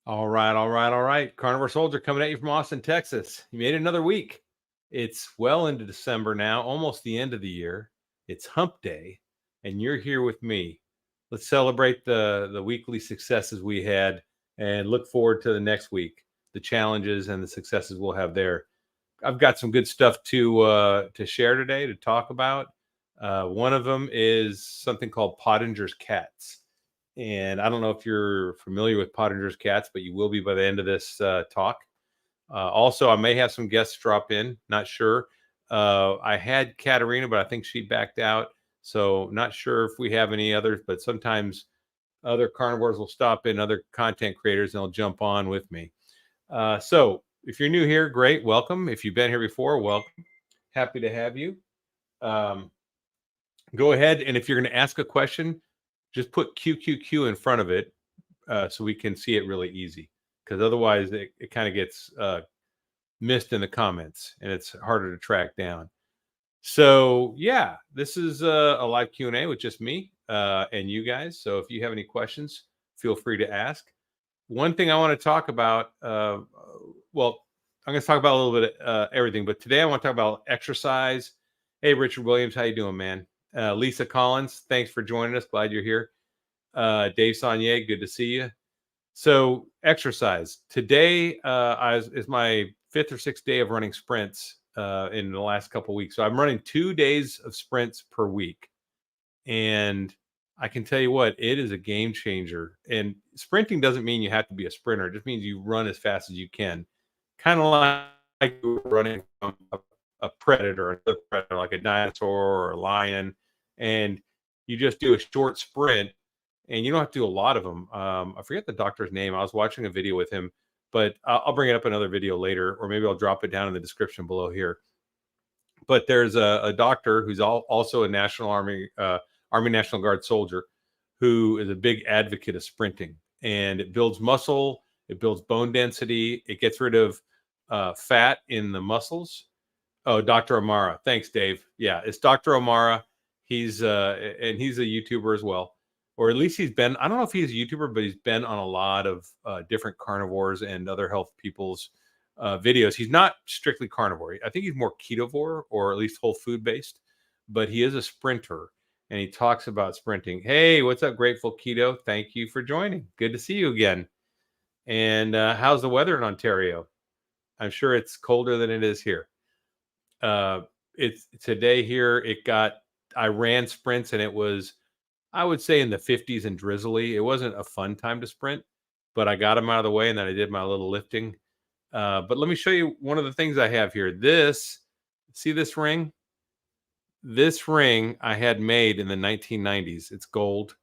All right, all right, all right. Carnivore Soldier coming at you from Austin, Texas. You made it another week. It's well into December now, almost the end of the year. It's Hump Day, and you're here with me. Let's celebrate the weekly successes we had and look forward to the next week, the challenges and the successes we'll have there. I've got some good stuff to share today to talk about. One of them is something called Pottinger's cats. And I don't know if you're familiar with Pottinger's cats, but you will be by the end of this talk. Also, I may have some guests drop in. Not sure. I had Katerina, but I think she backed out. So not sure if we have any others, but sometimes other carnivores will stop in, other content creators, and they'll jump on with me. So if you're new here, great. Welcome. If you've been here before, welcome. Happy to have you. Go ahead. And if you're going to ask a question, just put QQQ in front of it so we can see it really easy, because otherwise it kind of gets missed in the comments and it's harder to track down. So yeah, this is a live Q&A with just me and you guys. So if you have any questions, feel free to ask. One thing I want to talk about, well, I'm going to talk about a little bit of everything, but today I want to talk about exercise. Hey, Richard Williams, how you doing, man? Lisa Collins, thanks for joining us. Glad you're here. Dave Saunier, good to see you. So exercise. Today is my 5th or 6th day of running sprints in the last couple of weeks. So I'm running 2 days of sprints per week. And I can tell you what, it is a game changer. And sprinting doesn't mean you have to be a sprinter. It just means you run as fast as you can. Kind of like running from a predator, like a dinosaur or a lion, and you just do a short sprint, and you don't have to do a lot of them. I forget the doctor's name. I was watching a video with him, but I'll bring it up in another video later, or maybe I'll drop it down in the description below here. But there's a doctor who's also a National Army National Guard soldier who is a big advocate of sprinting, and it builds muscle, it builds bone density, it gets rid of fat in the muscles. Oh, Dr. Amara. Thanks, Dave. Yeah, it's Dr. Amara. He's and he's a YouTuber as well, or at least he's been. I don't know if he's a YouTuber, but he's been on a lot of different carnivores and other health people's videos. He's not strictly carnivore. I think he's more ketovore, or at least whole food based. But he is a sprinter, and he talks about sprinting. Hey, what's up, Grateful Keto? Thank you for joining. Good to see you again. And how's the weather in Ontario? I'm sure it's colder than it is here. It's today here. I ran sprints and it was, I would say, in the 50s and drizzly. It wasn't a fun time to sprint, but I got them out of the way and then I did my little lifting. But let me show you one of the things I have here. See this ring? This ring I had made in the 1990s. It's gold.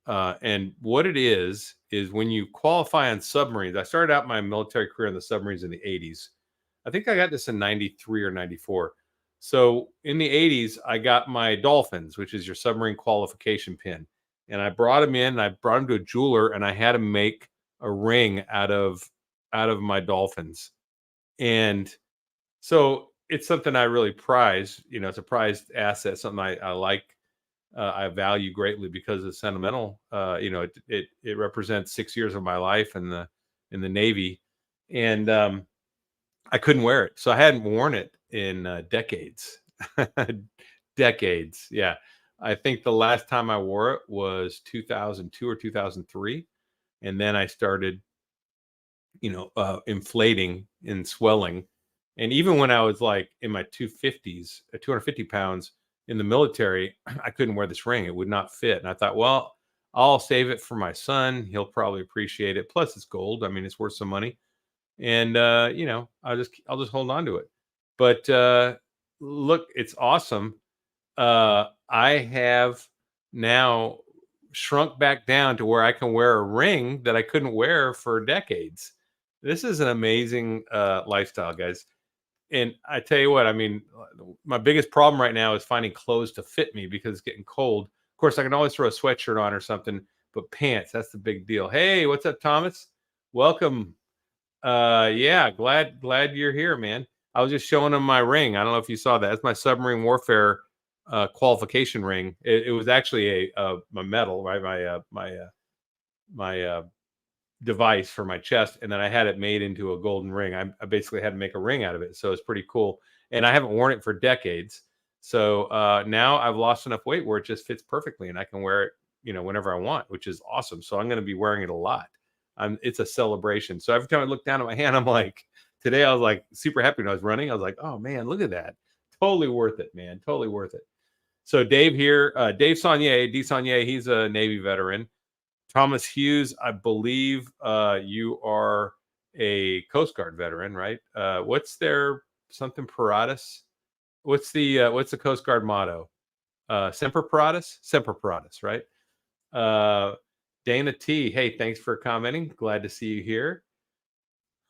And what it is when you qualify on submarines. I started out my military career in the submarines in the 80s. I think I got this in 93 or 94. So in the 80s, I got my dolphins, which is your submarine qualification pin. And I brought them in, and I brought them to a jeweler, and I had him make a ring out of my dolphins. And so it's something I really prize. You know, it's a prized asset, something I like. I value greatly because it's sentimental. You know, it represents 6 years of my life in the Navy. And I couldn't wear it. So I hadn't worn it in decades. Decades. Yeah. I think the last time I wore it was 2002 or 2003. And then I started, inflating and swelling. And even when I was like in my 250 pounds in the military, I couldn't wear this ring. It would not fit. And I thought, well, I'll save it for my son. He'll probably appreciate it. Plus it's gold. I mean, it's worth some money. And I'll just hold on to it. But look, it's awesome. I have now shrunk back down to where I can wear a ring that I couldn't wear for decades. This is an amazing lifestyle, guys. And I tell you what, I mean, my biggest problem right now is finding clothes to fit me because it's getting cold. Of course, I can always throw a sweatshirt on or something, but pants, that's the big deal. Hey, what's up, Thomas? Welcome. Yeah, glad you're here, man. I was just showing him my ring. I don't know if you saw that. It's my submarine warfare qualification ring. It was actually my medal, right? My device for my chest, and then I had it made into a golden ring. I basically had to make a ring out of it, so it's pretty cool. And I haven't worn it for decades, so now I've lost enough weight where it just fits perfectly, and I can wear it, whenever I want, which is awesome. So I'm going to be wearing it a lot. It's a celebration. So every time I look down at my hand, I'm like, today I was like super happy when I was running. I was like, oh man, look at that. Totally worth it, man. Totally worth it. So Dave here, Dave Saunier, D. Saunier, he's a Navy veteran. Thomas Hughes, I believe you are a Coast Guard veteran, right? What's their something paratus? What's the Coast Guard motto? Semper Paratus? Semper Paratus, right? Dana T, hey, thanks for commenting. Glad to see you here.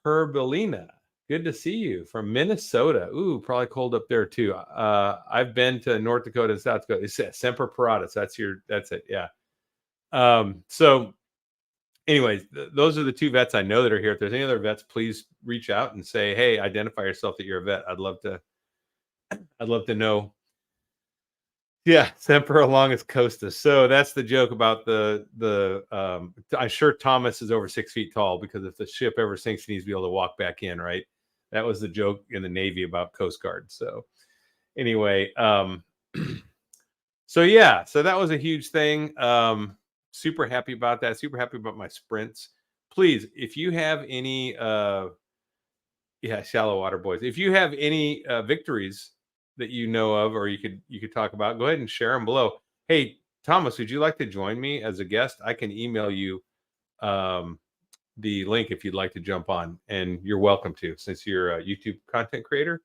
Herbelina, good to see you from Minnesota. Ooh, probably cold up there too. I've been to North Dakota and South Dakota. It's Semper Paratus. That's it. Yeah. So anyways, those are the two vets I know that are here. If there's any other vets, please reach out and say, hey, identify yourself that you're a vet. I'd love to know. Yeah, Semper Longus Costas. So that's the joke about I'm sure Thomas is over 6 feet tall, because if the ship ever sinks, he needs to be able to walk back in, right? That was the joke in the Navy about Coast Guard. So anyway, so yeah, so that was a huge thing. Super happy about that. Super happy about my sprints. Please, if you have any, shallow water boys, if you have any victories that you know of, or you could talk about, go ahead and share them below. Hey, Thomas, would you like to join me as a guest? I can email you the link if you'd like to jump on, and you're welcome to, since you're a YouTube content creator.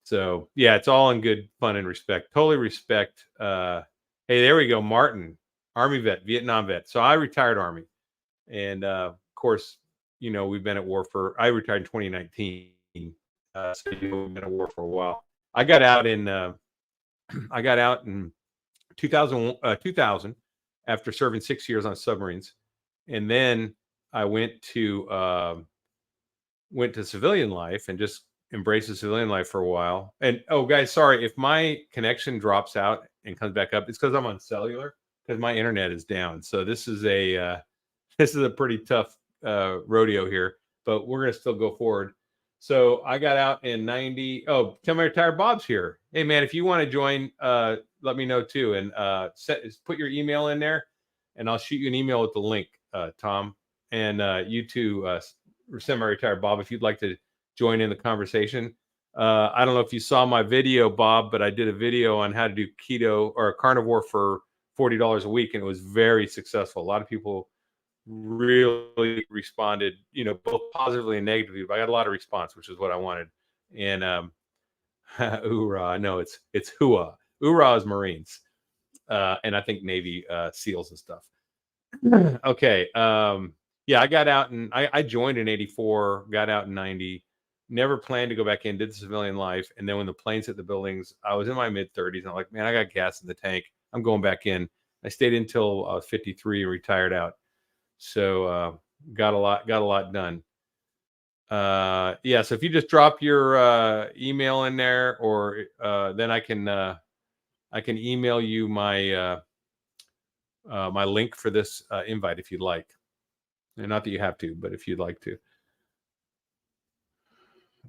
So yeah, it's all in good fun and respect. Totally respect. Hey, there we go. Martin, Army vet, Vietnam vet. So I retired Army, and of course, we've been at war I retired in 2019. So we've been at war for a while. I got out in 2000 after serving 6 years on submarines, and then I went to civilian life and just embraced the civilian life for a while. And oh, guys, sorry if my connection drops out and comes back up. It's because I'm on cellular, because my internet is down. So this is a pretty tough rodeo here, but we're gonna still go forward. So I got out in 90. Oh, tell my retired Bob's here. Hey man, if you want to join, let me know too, and put your email in there, and I'll shoot you an email with the link, Tom, and you too, semi-retired Bob, if you'd like to join in the conversation. I don't know if you saw my video, Bob, but I did a video on how to do keto or carnivore for $40 a week, and it was very successful. A lot of people really responded, both positively and negatively, but I got a lot of response, which is what I wanted. And hoorah, no, it's hua. Hoorah is Marines, and I think Navy SEALs and stuff. Okay, yeah, I got out, and I joined in 84, got out in 90, never planned to go back in, did the civilian life, and then when the planes hit the buildings, I was in my mid-30s, and I'm like, man, I got gas in the tank, I'm going back in. I stayed until I was 53 and retired out. So got a lot done. Yeah, so if you just drop your email in there, or then I can email you my my link for this invite if you'd like. And not that you have to, but if you'd like to.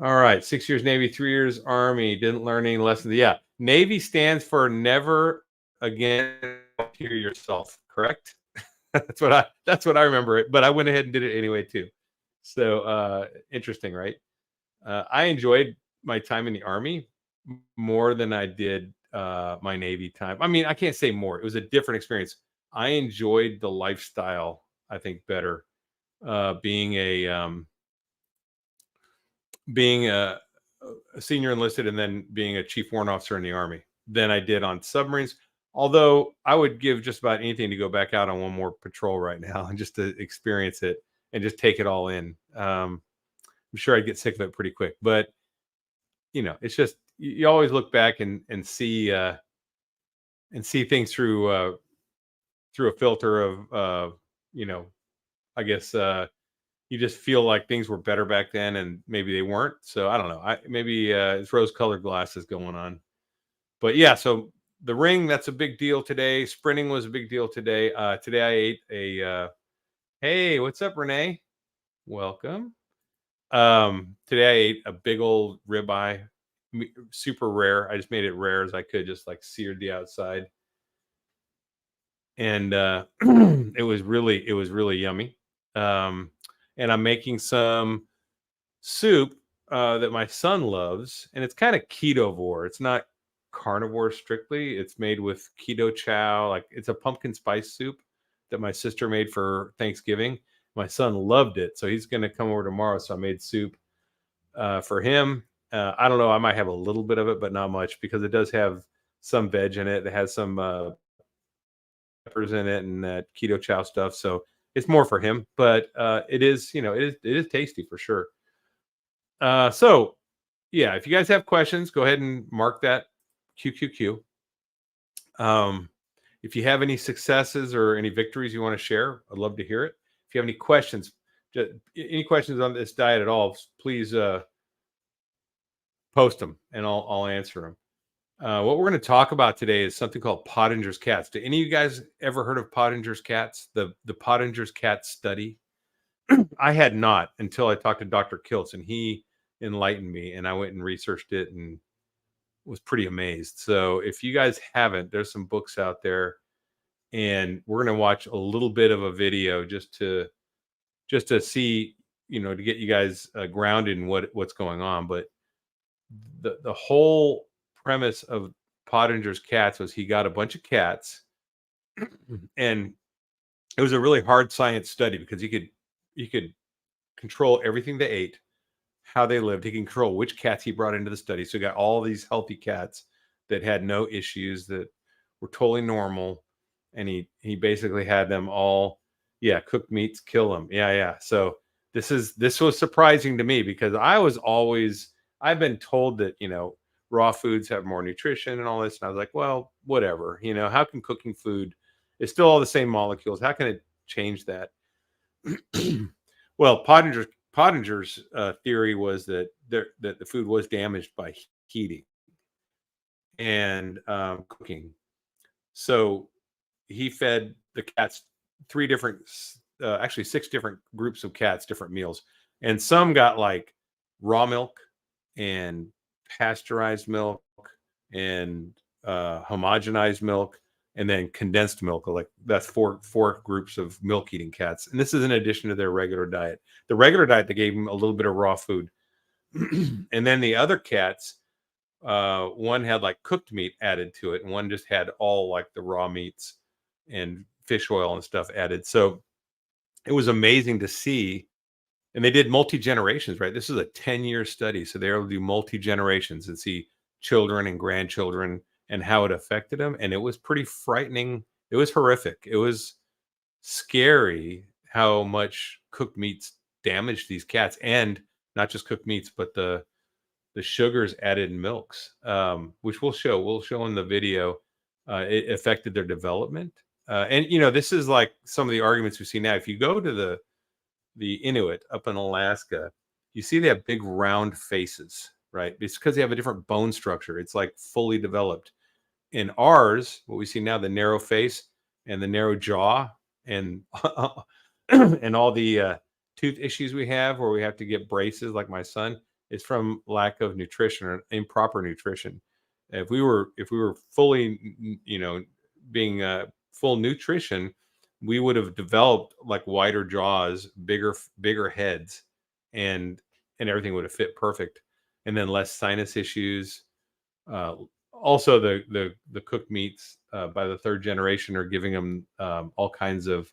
All right, 6 years Navy, 3 years Army, didn't learn any lessons. Yeah, Navy stands for never again volunteer yourself, correct? that's what I remember it, but I went ahead and did it anyway too. So interesting, right? I enjoyed my time in the Army more than I did my Navy time. I mean, I can't say more. It was a different experience. I enjoyed the lifestyle, I think, better being a senior enlisted and then being a chief warrant officer in the Army than I did on submarines. Although I would give just about anything to go back out on one more patrol right now and just to experience it and just take it all in. I'm sure I'd get sick of it pretty quick, but it's just, you always look back and see things through a filter of, I guess, you just feel like things were better back then and maybe they weren't. So I don't know. Maybe it's rose-colored glasses going on. But yeah, so the ring, that's a big deal today. Sprinting was a big deal today. Today I ate Hey, what's up, Renee? Welcome. Today I ate a big old ribeye, super rare. I just made it rare as I could, just like seared the outside, and it was really yummy. Um, and I'm making some soup that my son loves, and it's kind of ketovore. It's not carnivore strictly. It's made with keto chow. Like it's a pumpkin spice soup that my sister made for Thanksgiving. My son loved it, so he's going to come over tomorrow. So I made soup for him. I don't know. I might have a little bit of it, but not much because it does have some veg in it. It has some peppers in it and that keto chow stuff. So it's more for him, but it is, it is tasty for sure. So yeah, if you guys have questions, go ahead and mark that QQQ. Um, if you have any successes or any victories you want to share, I'd love to hear it. If you have any questions, any questions on this diet at all, please post them and I'll answer them. What we're going to talk about today is something called Pottinger's cats. Do any of you guys ever heard of Pottinger's cats? The Pottinger's cat study? I had not until I talked to Dr. Kiltz, and he enlightened me, and I went and researched it and was pretty amazed. So if you guys haven't, there's some books out there, and we're going to watch a little bit of a video just to see, to get you guys grounded in what's going on. But the whole premise of Pottinger's cats was he got a bunch of cats, and it was a really hard science study because he could control everything they ate, how they lived. He can control which cats he brought into the study. So he got all these healthy cats that had no issues, that were totally normal, and he basically had them all, yeah, cooked meats, kill them. Yeah, yeah. So this was surprising to me because I've been told that, raw foods have more nutrition and all this, and I was like, well, whatever. How can cooking food, it's still all the same molecules. How can it change that? Well, Pottinger's theory was that the food was damaged by heating and cooking. So he fed the cats three different, actually six different groups of cats, different meals, and some got like raw milk and pasteurized milk and homogenized milk and then condensed milk. Like that's four groups of milk eating cats, and this is in addition to their regular diet. The regular diet, they gave them a little bit of raw food. And then the other cats, one had like cooked meat added to it, and one just had all like the raw meats and fish oil and stuff added. So it was amazing to see. And they did multi generations, right? This is a 10-year study. So they were able to do multi generations and see children and grandchildren and how it affected them. And it was pretty frightening. It was horrific. It was scary how much cooked meats damaged these cats, and not just cooked meats, but the sugars added in milks, which we'll show in the video. It affected their development. And this is like some of the arguments we see now. If you go to the Inuit up in Alaska, you see they have big round faces, right? It's because they have a different bone structure. It's like fully developed. In ours, what we see now, the narrow face and the narrow jaw and and all the tooth issues we have, where we have to get braces, like my son, is from lack of nutrition or improper nutrition. If we were fully, being full nutrition, we would have developed like wider jaws, bigger heads, and everything would have fit perfect, and then less sinus issues. Also, the cooked meats by the third generation are giving them all kinds of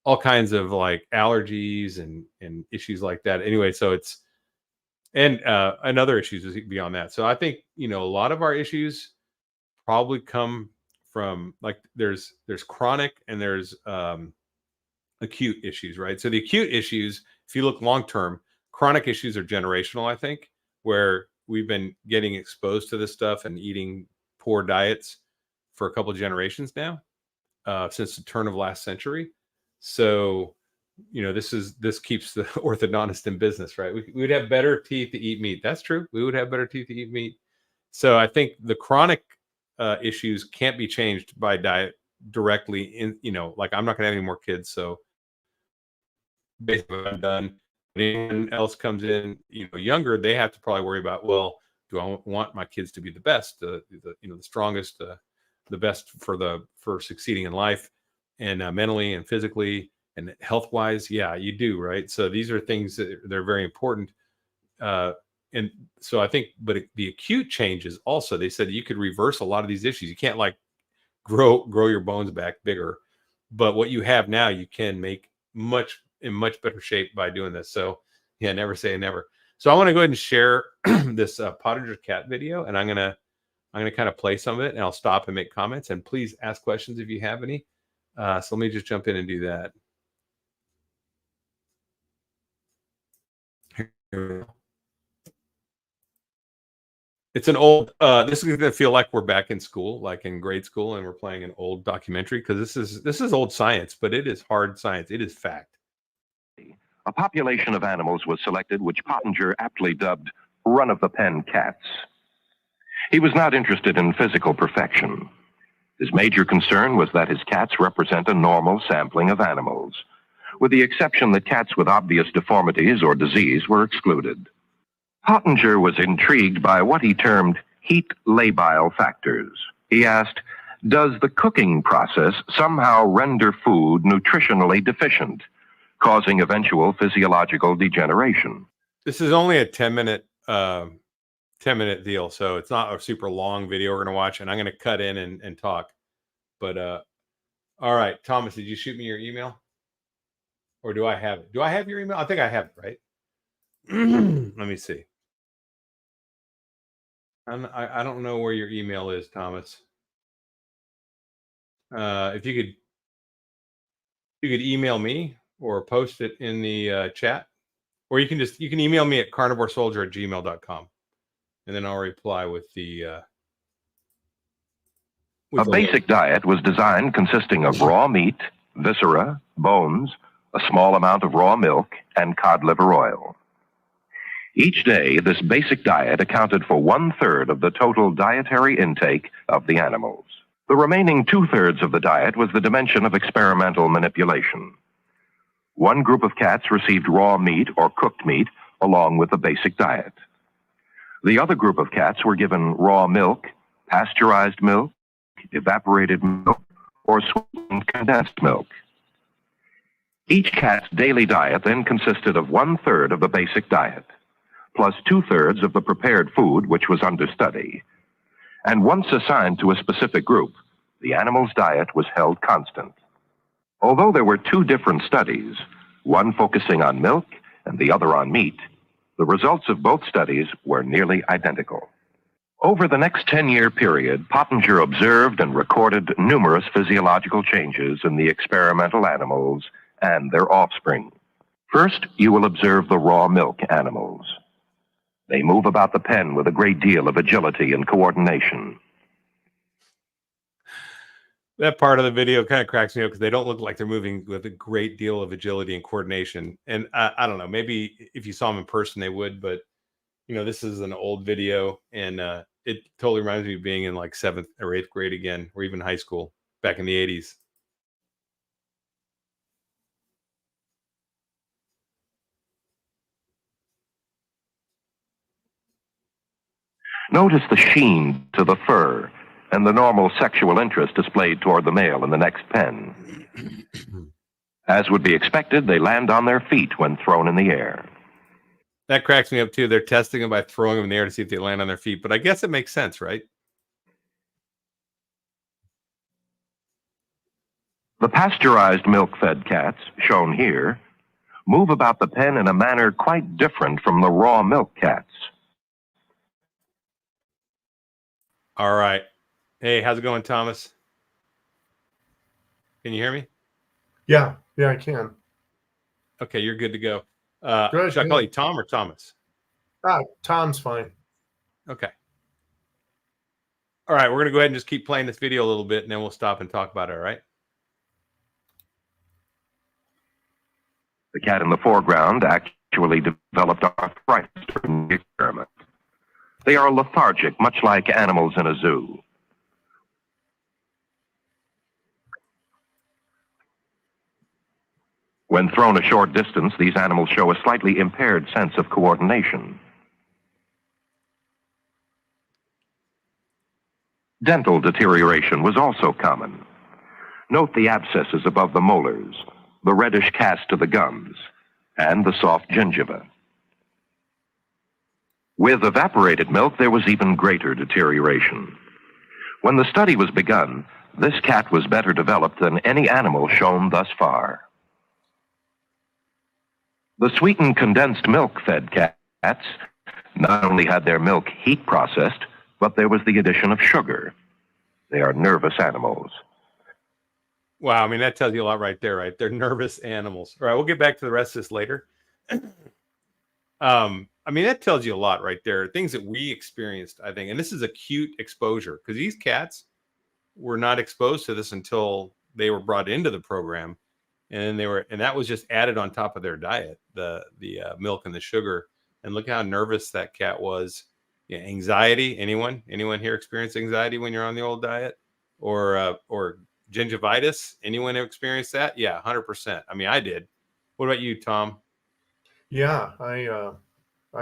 like allergies and issues like that. Anyway, so it's and other issues beyond that. So I think a lot of our issues probably come from, like, there's chronic and there's acute issues, right? So the acute issues, if you look long term, chronic issues are generational, I think, where we've been getting exposed to this stuff and eating poor diets for a couple of generations now, since the turn of last century. So, this keeps the orthodontist in business, right? We would have better teeth to eat meat. That's true. We would have better teeth to eat meat. So I think the chronic issues can't be changed by diet directly. Like, I'm not going to have any more kids, so basically what I've done. When anyone else comes in, younger, they have to probably worry about, well, do I want my kids to be the best, the strongest, the best for succeeding in life, and mentally and physically and health wise? Yeah, you do, right? So these are things that they're very important. And so I think, but the acute changes also, they said you could reverse a lot of these issues. You can't like grow your bones back bigger, but what you have now, you can make in much better shape by doing this. So yeah, never say never. So I want to go ahead and share this Pottinger cat video, and I'm gonna kind of play some of it, and I'll stop and make comments. And please ask questions if you have any. So let me just jump in and do that. Here we go. It's an old, this is going to feel like we're back in school, like in grade school, and we're playing an old documentary, because this is old science, but it is hard science. It is fact. A population of animals was selected which Pottinger aptly dubbed run-of-the-pen cats. He was not interested in physical perfection. His major concern was that his cats represent a normal sampling of animals, with the exception that cats with obvious deformities or disease were excluded. Pottinger was intrigued by what he termed heat labile factors. He asked, does the cooking process somehow render food nutritionally deficient, causing eventual physiological degeneration? This is only a 10-minute deal, so it's not a super long video we're going to watch, and I'm going to cut in and talk. But all right, Thomas, did you shoot me your email? Or do I have it? Do I have your email? I think I have it, right? Let me see. I don't know where your email is, Thomas. If you could email me or post it in the chat, or you can email me at carnivoresoldier@gmail.com, and then I'll reply with the. A basic diet was designed consisting of raw meat, viscera, bones, a small amount of raw milk, and cod liver oil. Each day, this basic diet accounted for 1/3 of the total dietary intake of the animals. The remaining 2/3 of the diet was the dimension of experimental manipulation. One group of cats received raw meat or cooked meat along with the basic diet. The other group of cats were given raw milk, pasteurized milk, evaporated milk, or sweetened condensed milk. Each cat's daily diet then consisted of 1/3 of the basic diet, plus 2/3 of the prepared food which was under study. And once assigned to a specific group, the animal's diet was held constant. Although there were 2 different studies, one focusing on milk and the other on meat, the results of both studies were nearly identical. Over the next 10-year period, Pottinger observed and recorded numerous physiological changes in the experimental animals and their offspring. First, you will observe the raw milk animals. They move about the pen with a great deal of agility and coordination. That part of the video kind of cracks me up, because they don't look like they're moving with a great deal of agility and coordination. And I don't know, maybe if you saw them in person, they would, but this is an old video, and it totally reminds me of being in like 7th or 8th grade again, or even high school back in the 80s. Notice the sheen to the fur and the normal sexual interest displayed toward the male in the next pen. As would be expected, they land on their feet when thrown in the air. That cracks me up too. They're testing them by throwing them in the air to see if they land on their feet, but I guess it makes sense, right? The pasteurized milk-fed cats, shown here, move about the pen in a manner quite different from the raw milk cats. All right. Hey, how's it going, Thomas? Can you hear me? Yeah, I can. Okay, you're good to go. Good, should I call you Tom or Thomas? Tom's fine. Okay. All right, we're going to go ahead and just keep playing this video a little bit, and then we'll stop and talk about it, all right? The cat in the foreground actually developed arthritis during the experiment. They are lethargic, much like animals in a zoo. When thrown a short distance, these animals show a slightly impaired sense of coordination. Dental deterioration was also common. Note the abscesses above the molars, the reddish cast of the gums, and the soft gingiva. With evaporated milk, there was even greater deterioration. When the study was begun, this cat was better developed than any animal shown thus far. The sweetened condensed milk-fed cats not only had their milk heat processed, but there was the addition of sugar. They are nervous animals. Wow, I mean, that tells you a lot right there, right? They're nervous animals. All right, we'll get back to the rest of this later. I mean, that tells you a lot right there. Things that we experienced, I think, and this is acute exposure because these cats were not exposed to this until they were brought into the program, and that was just added on top of their diet, the milk and the sugar. And look how nervous that cat was. Yeah, anxiety. Anyone here experience anxiety when you're on the old diet, or gingivitis? Anyone have experienced that? Yeah, 100%. I mean, I did. What about you, Tom? Yeah, I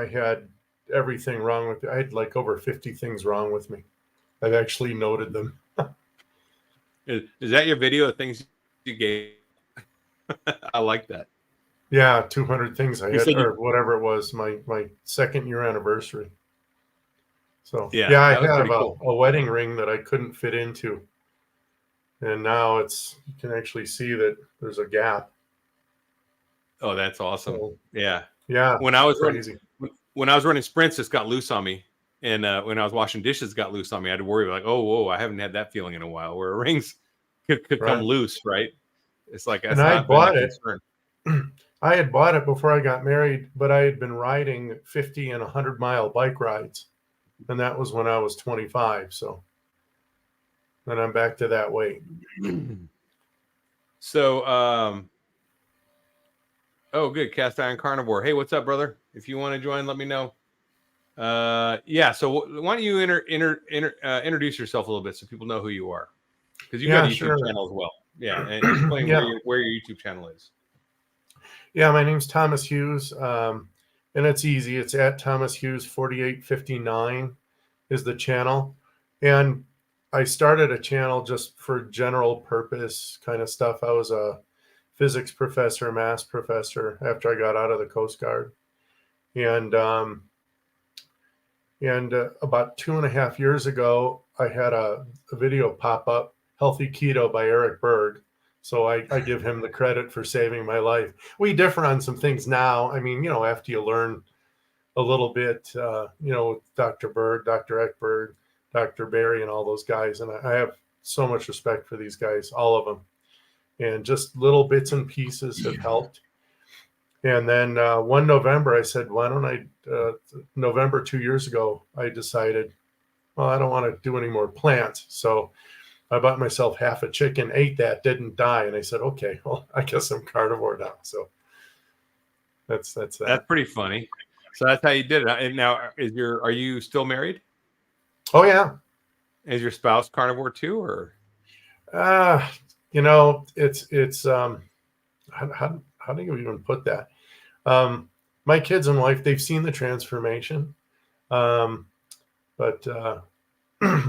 had everything wrong with me. I had like over 50 things wrong with me. I've actually noted them. Is that your video of things you gave? I like that. Yeah, 200 things I You had, said or whatever it was, my second year anniversary. So Yeah, yeah, I that was have pretty cool. a wedding ring that I couldn't fit into, and now you can actually see that there's a gap. Oh, that's awesome. So, Yeah. yeah, When I was crazy. running sprints, this got loose on me. And when I was washing dishes, it got loose on me. I had to worry like, oh, whoa, I haven't had that feeling in a while where rings could come Right. loose, right? It's like that's And I not been a bought it. concern. I had bought it before I got married, but I had been riding 50 and 100-mile bike rides, and that was when I was 25. So then I'm back to that weight. So, oh, good. Cast Iron Carnivore. Hey, what's up, brother? If you want to join, let me know. Yeah. So why don't you introduce yourself a little bit so people know who you are? Because you got a YouTube channel as well. Yeah. And explain Yeah. where your YouTube channel is. Yeah, my name's Thomas Hughes, and it's easy. It's at Thomas Hughes 4859 is the channel, and I started a channel just for general purpose kind of stuff. I was a physics professor, math professor after I got out of the Coast Guard, and about 2.5 years ago, I had a video pop up, Healthy Keto by Eric Berg. So I give him the credit for saving my life. We differ on some things now. I mean, after you learn a little bit, Dr. Berg, Dr. Eckberg, Dr. Barry, and all those guys. And I have so much respect for these guys, all of them. And just little bits and pieces have helped. And then one November, I said, why don't November 2 years ago, I decided, well, I don't want to do any more plants. So I bought myself half a chicken, ate that, didn't die. And I said, okay, well, I guess I'm carnivore now. So that's that. That's pretty funny. So that's how you did it. And now are you still married? Oh, yeah. Is your spouse carnivore too, or? It's how do you even put that? My kids and wife, they've seen the transformation. But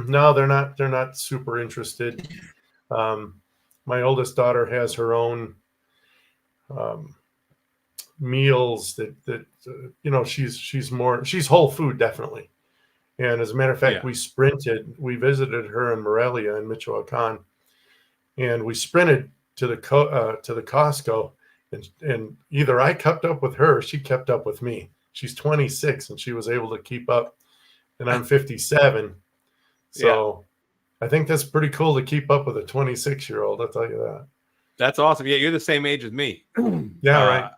no, they're not super interested. My oldest daughter has her own meals that she's whole food, definitely. And as a matter of fact, Yeah. we visited her in Morelia in Michoacan, and we sprinted to the Costco, and either I kept up with her or she kept up with me. She's 26 and she was able to keep up, and I'm 57. So I think that's pretty cool to keep up with a 26-year-old. I'll tell you that. That's awesome. Yeah, you're the same age as me. Yeah, right.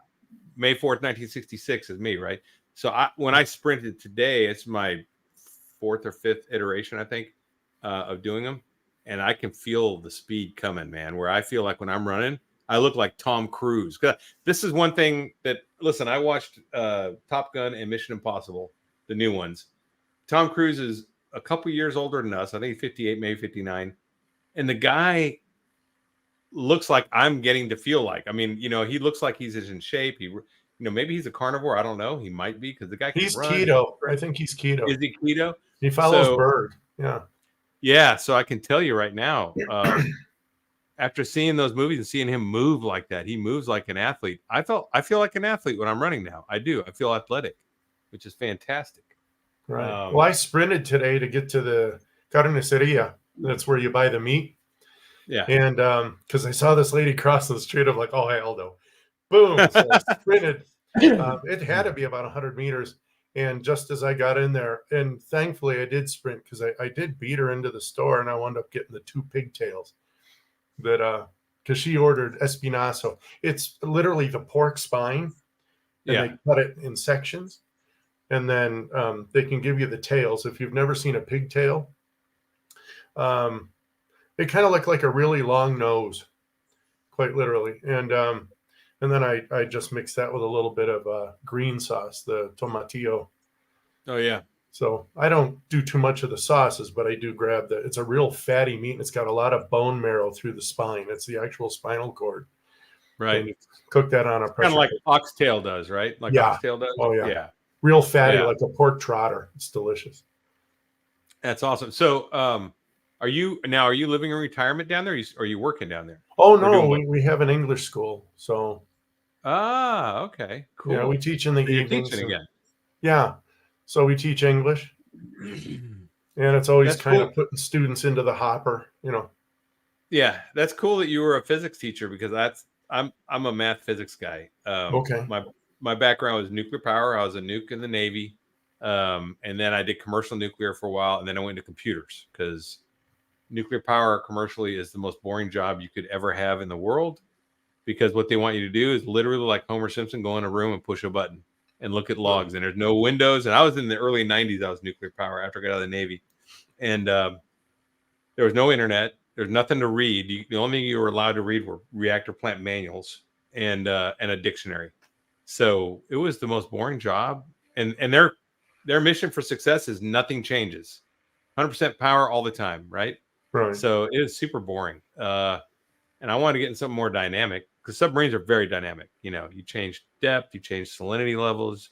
May 4th, 1966 is me, right? So when I sprinted today, it's my 4th or 5th iteration, I think, of doing them. And I can feel the speed coming, man, where I feel like when I'm running, I look like Tom Cruise. This is one thing that, listen, I watched Top Gun and Mission Impossible, the new ones. Tom Cruise is a couple years older than us. I think 58, maybe 59. And the guy looks like I'm getting to feel like. I mean, he looks like he's in shape. Maybe he's a carnivore. I don't know. He might be because the guy can He's run. keto. I think he's keto. Is he keto? He follows So, Berg. Yeah. Yeah. So I can tell you right now, after seeing those movies and seeing him move like that, he moves like an athlete. I feel like an athlete when I'm running now. I do. I feel athletic, which is fantastic. Right. Well, I sprinted today to get to the carniceria. That's where you buy the meat. Yeah. And because I saw this lady cross the street, I'm like, oh, hey, Aldo. Boom. So I sprinted. It had to be about 100 meters. And just as I got in there, and thankfully I did sprint because I did beat her into the store, and I wound up getting the 2 pigtails that because she ordered espinazo. It's literally the pork spine, and they cut it in sections. And then they can give you the tails. If you've never seen a pigtail, they kind of look like a really long nose, quite literally. And then I just mix that with a little bit of green sauce, the tomatillo. Oh, yeah. So I don't do too much of the sauces, but I do grab it's a real fatty meat, and it's got a lot of bone marrow through the spine. It's the actual spinal cord. Right. And you cook that on a pressure kind of like oxtail does, right? Like oxtail does. Oh, yeah. Yeah. Real fatty, like a pork trotter. It's delicious. That's awesome. So, are you living in retirement down there? Or are you working down there? Oh, no, we have an English school. So. Okay. Cool. Yeah, we teach in the evenings. You're teaching again. Yeah. So we teach English. And it's always kind of putting students into the hopper, Yeah, that's cool that you were a physics teacher, because I'm a math physics guy. Okay. My background was nuclear power. I was a nuke in the Navy. And then I did commercial nuclear for a while, and then I went into computers, because nuclear power commercially is the most boring job you could ever have in the world, because what they want you to do is literally like Homer Simpson, go in a room and push a button and look at logs, and there's no windows. And I was in the early 90s. I was nuclear power after I got out of the Navy, and there was no internet. There's nothing to read. The only thing you were allowed to read were reactor plant manuals and a dictionary. So it was the most boring job. And their mission for success is nothing changes, 100% power all the time, right? Right. So it is super boring. And I wanted to get in something more dynamic, because submarines are very dynamic. You change depth, you change salinity levels,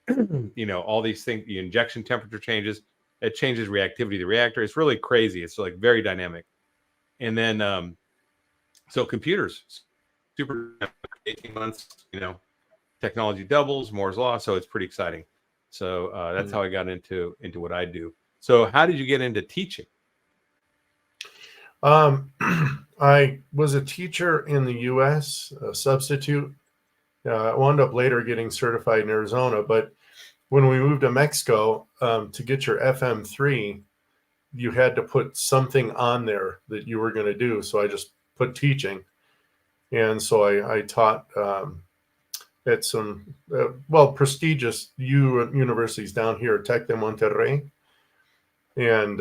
all these things. The injection temperature changes. It changes reactivity of the reactor. It's really crazy. It's like very dynamic. And then, so computers, super 18 months, technology doubles, Moore's law. So it's pretty exciting. So that's how I got into what I do. So how did you get into teaching? I was a teacher in the U.S., a substitute. I wound up later getting certified in Arizona. But when we moved to Mexico, to get your FM3, you had to put something on there that you were going to do. So I just put teaching. And so I taught at some, prestigious universities down here, Tec de Monterrey, and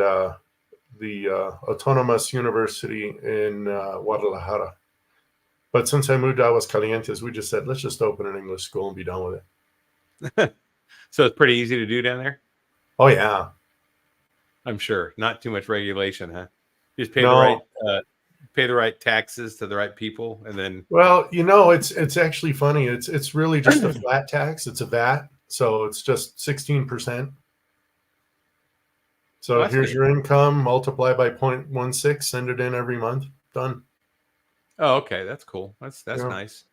the Autonomous University in Guadalajara. But since I moved to Aguascalientes, we just said, let's just open an English school and be done with it. So it's pretty easy to do down there? Oh, yeah. I'm sure. Not too much regulation, huh? You just pay the right taxes to the right people, and then. Well, it's actually funny. It's really just a flat tax. It's a VAT, so it's just 16%. So here's your income, multiply by 0.16, send it in every month. Done. Oh, okay. That's cool. That's nice.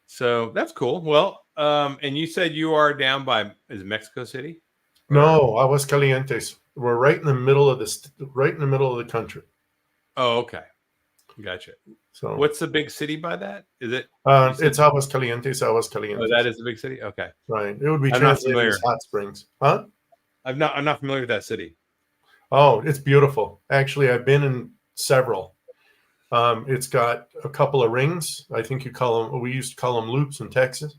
So that's cool. Well, and you said you are down by, is it Mexico City? No, Aguascalientes. We're right in the middle of the country. Oh, okay. Gotcha. So what's the big city by that? Is it? It's Aguascalientes. Oh, that is the big city? Okay. Right. It would be translated as Hot Springs. Huh? I'm not familiar with that city. Oh, it's beautiful. Actually, I've been in several. It's got a couple of rings. I think we used to call them loops in Texas.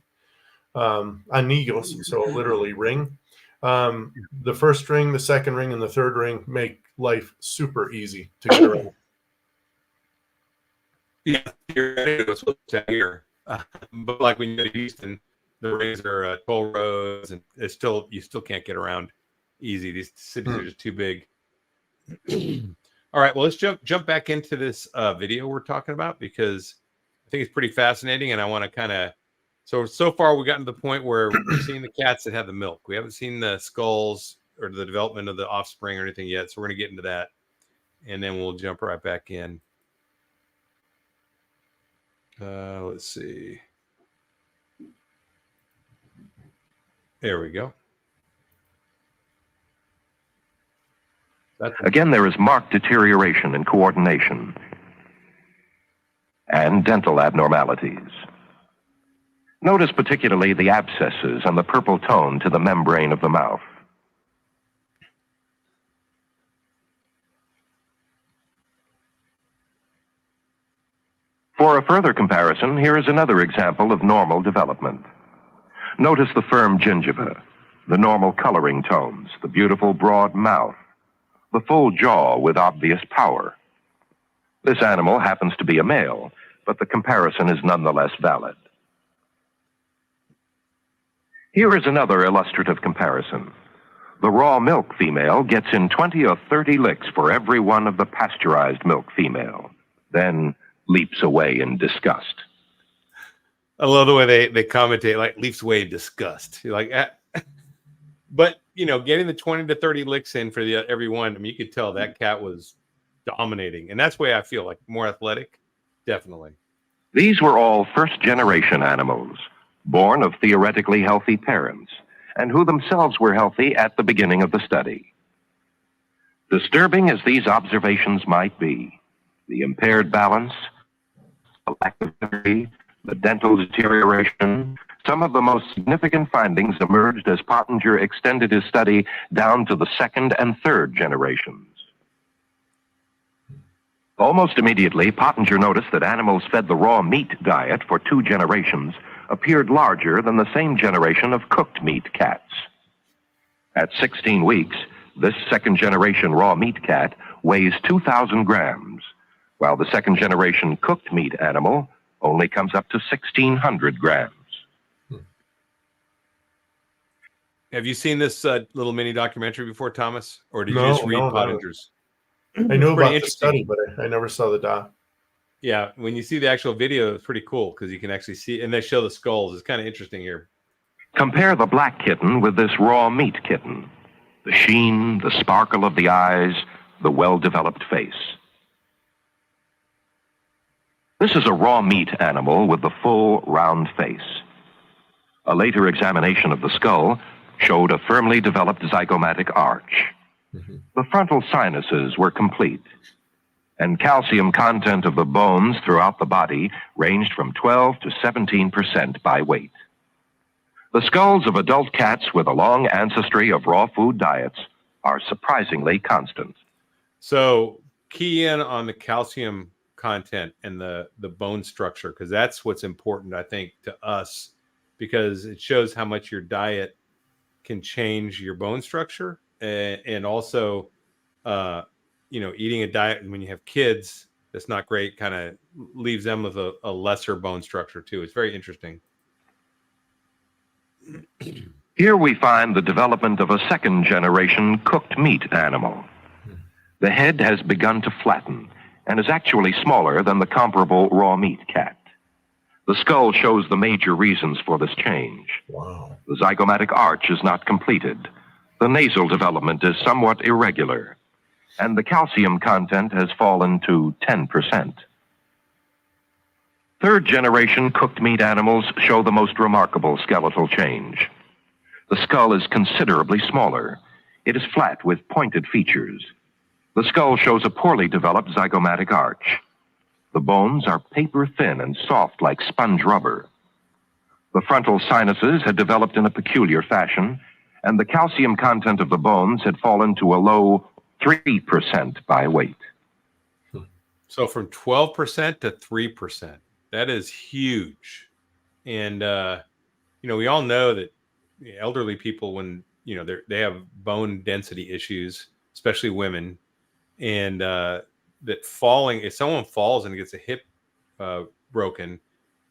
Anillos, so literally ring. The first ring, the second ring, and the third ring make life super easy to get around. Yeah, you're supposed here. But like when you go to Houston, the rings are toll roads, and you still can't get around easy. These cities are just too big. All right, well, let's jump back into this video we're talking about, because I think it's pretty fascinating, and I want to kind of. So far, we've gotten to the point where we're seeing the cats that have the milk. We haven't seen the skulls or the development of the offspring or anything yet. So we're going to get into that, and then we'll jump right back in. Let's see. There we go. Again, there is marked deterioration in coordination and dental abnormalities. Notice particularly the abscesses and the purple tone to the membrane of the mouth. For a further comparison, here is another example of normal development. Notice the firm gingiva, the normal coloring tones, the beautiful broad mouth, the full jaw with obvious power. This animal happens to be a male, but the comparison is nonetheless valid. Here is another illustrative comparison. The raw milk female gets in 20 or 30 licks for every one of the pasteurized milk female, then leaps away in disgust. I love the way they commentate, like, leaps away in disgust. You're like, but, you know, getting the 20 to 30 licks in for every one, I mean, you could tell that cat was dominating. And that's the way I feel, like, more athletic, definitely. These were all first-generation animals, born of theoretically healthy parents, and who themselves were healthy at the beginning of the study. Disturbing as these observations might be, the impaired balance, the lack of memory, the dental deterioration, some of the most significant findings emerged as Pottinger extended his study down to the second and third generations. Almost immediately, Pottinger noticed that animals fed the raw meat diet for 2 generations appeared larger than the same generation of cooked meat cats. At 16 weeks, this second-generation raw meat cat weighs 2,000 grams, while the second-generation cooked meat animal only comes up to 1,600 grams. Have you seen this little mini documentary before, Thomas? Or did you No, just read no, Pottinger's? I knew about the interesting. study, but I never saw the doc. Yeah, when you see the actual video, it's pretty cool because you can actually see, and they show the skulls. It's kind of interesting here. Compare the black kitten with this raw meat kitten. The sheen, the sparkle of the eyes, the well-developed face. This is a raw meat animal with the full, round face. A later examination of the skull showed a firmly developed zygomatic arch. Mm-hmm. The frontal sinuses were complete, and calcium content of the bones throughout the body ranged from 12 to 17% by weight. The skulls of adult cats with a long ancestry of raw food diets are surprisingly constant. So key in on the calcium content and the bone structure, because that's what's important, I think, to us, because it shows how much your diet can change your bone structure, and also eating a diet when you have kids that's not great kind of leaves them with a lesser bone structure too. It's very interesting. Here we find the development of a second-generation cooked meat animal. The head has begun to flatten and is actually smaller than the comparable raw meat cat. The skull shows the major reasons for this change. Wow. The zygomatic arch is not completed. The nasal development is somewhat irregular, and the calcium content has fallen to 10%. Third-generation cooked meat animals show the most remarkable skeletal change. The skull is considerably smaller. It is flat with pointed features. The skull shows a poorly developed zygomatic arch. The bones are paper-thin and soft like sponge rubber. The frontal sinuses had developed in a peculiar fashion, and the calcium content of the bones had fallen to a low 3% by weight. So from 12% to 3%, that is huge. And, we all know that elderly people, when, they have bone density issues, especially women, and that falling, if someone falls and gets a hip broken,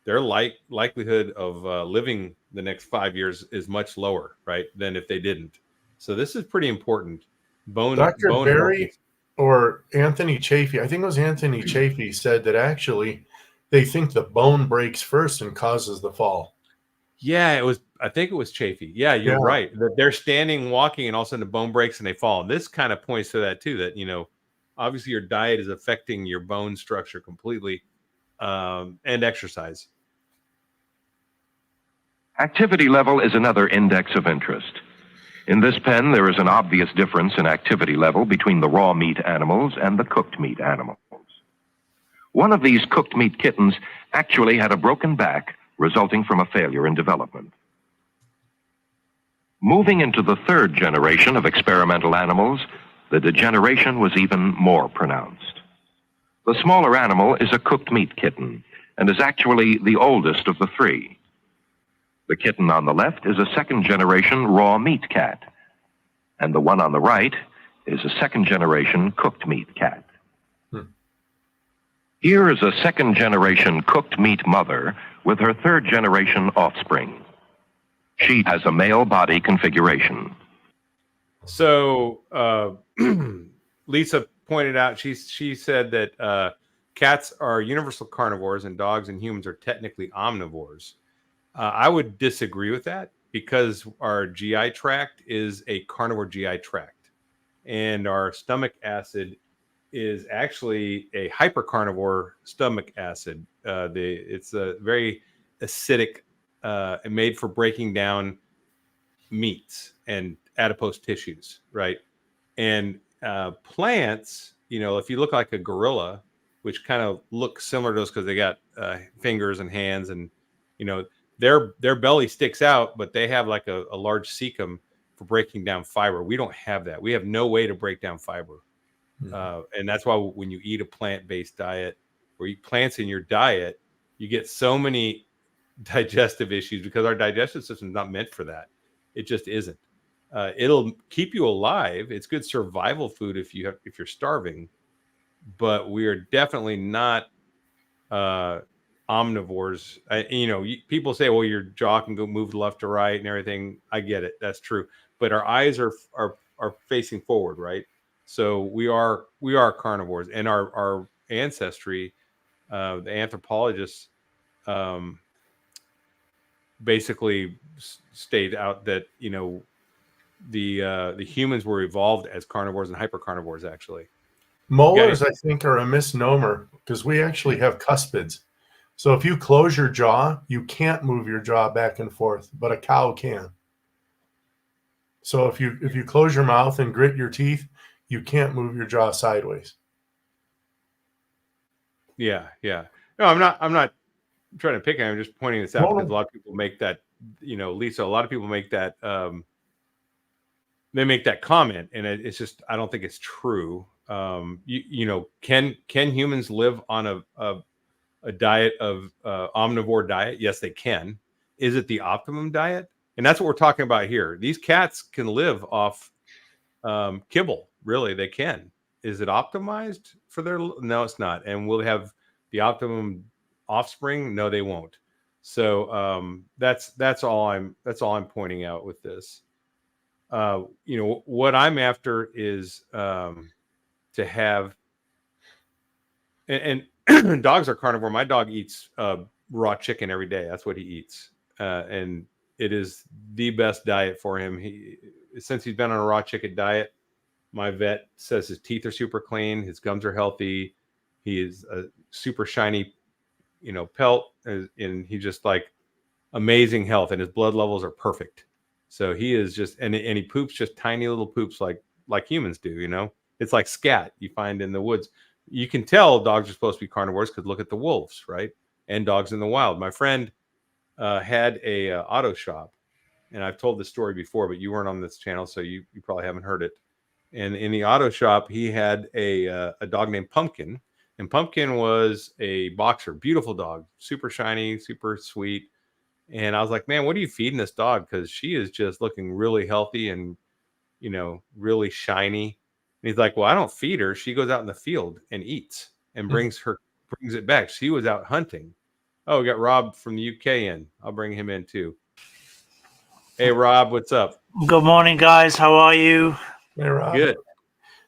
their likelihood of living the next 5 years is much lower, right, than if they didn't. So this is pretty important. Dr. Barry, or Anthony Chafee, I think it was Anthony Chafee, said that actually they think the bone breaks first and causes the fall. Yeah, it was. I think it was Chafee. Yeah, you're right. That they're standing, walking, and all of a sudden the bone breaks and they fall. And this kind of points to that too. That obviously your diet is affecting your bone structure completely, and exercise. Activity level is another index of interest. In this pen, there is an obvious difference in activity level between the raw meat animals and the cooked meat animals. One of these cooked meat kittens actually had a broken back resulting from a failure in development. Moving into the third generation of experimental animals, the degeneration was even more pronounced. The smaller animal is a cooked meat kitten and is actually the oldest of the three. The kitten on the left is a second-generation raw meat cat, and the one on the right is a second-generation cooked meat cat. Here is a second-generation cooked meat mother with her third-generation offspring. She has a male body configuration. So Lisa pointed out, she said that cats are universal carnivores and dogs and humans are technically omnivores. I would disagree with that because our GI tract is a carnivore GI tract, and our stomach acid is actually a hypercarnivore stomach acid. It's a very acidic and made for breaking down meats and adipose tissues, right? And plants, if you look like a gorilla, which kind of look similar to us because they got fingers and hands, and their belly sticks out, but they have like a large cecum for breaking down fiber. We don't have that. We have no way to break down fiber. And that's why when you eat a plant-based diet or eat plants in your diet, you get so many digestive issues because our digestive system is not meant for that. It just isn't. It'll keep you alive. It's good survival food if you're starving, but we are definitely not omnivores. People say, well, your jaw can go move left to right and everything. I get it. That's true. But our eyes are facing forward, right? So we are carnivores, and our ancestry, the anthropologists basically stayed out that the humans were evolved as carnivores and hypercarnivores. Actually, molars, I think, are a misnomer because we actually have cuspids. So if you close your jaw, you can't move your jaw back and forth, but a cow can. So if you close your mouth and grit your teeth, you can't move your jaw sideways. Yeah. No, I'm not trying to pick on. I'm just pointing this out because a lot of people make that. Lisa, a lot of people make that. They make that comment, and it's just I don't think it's true. Can humans live on a diet of omnivore diet? Yes, they can. Is it the optimum diet? And that's what we're talking about here. These cats can live off kibble. Really, they can. Is it optimized for their? No, it's not. And will they have the optimum offspring? No, they won't. So that's all I'm pointing out with this. What I'm after is to have, and dogs are carnivore. My dog eats raw chicken every day. That's what he eats, and it is the best diet for him. Since he's been on a raw chicken diet, my vet says his teeth are super clean, his gums are healthy, he is a super shiny, pelt, and he's just like amazing health, and his blood levels are perfect. So he is just, and he poops just tiny little poops like humans do. It's like scat you find in the woods. You can tell dogs are supposed to be carnivores because look at the wolves, right? And dogs in the wild. My friend had a auto shop, and I've told this story before, but you weren't on this channel, so you probably haven't heard it. And in the auto shop, he had a dog named Pumpkin, and Pumpkin was a boxer, beautiful dog, super shiny, super sweet. And I was like, man, what are you feeding this dog? Because she is just looking really healthy and really shiny. And he's like, well, I don't feed her. She goes out in the field and eats and brings it back. She was out hunting. Oh, we got Rob from the UK in. I'll bring him in too. Hey, Rob, what's up? Good morning, guys. How are you? Hey, Rob. Good.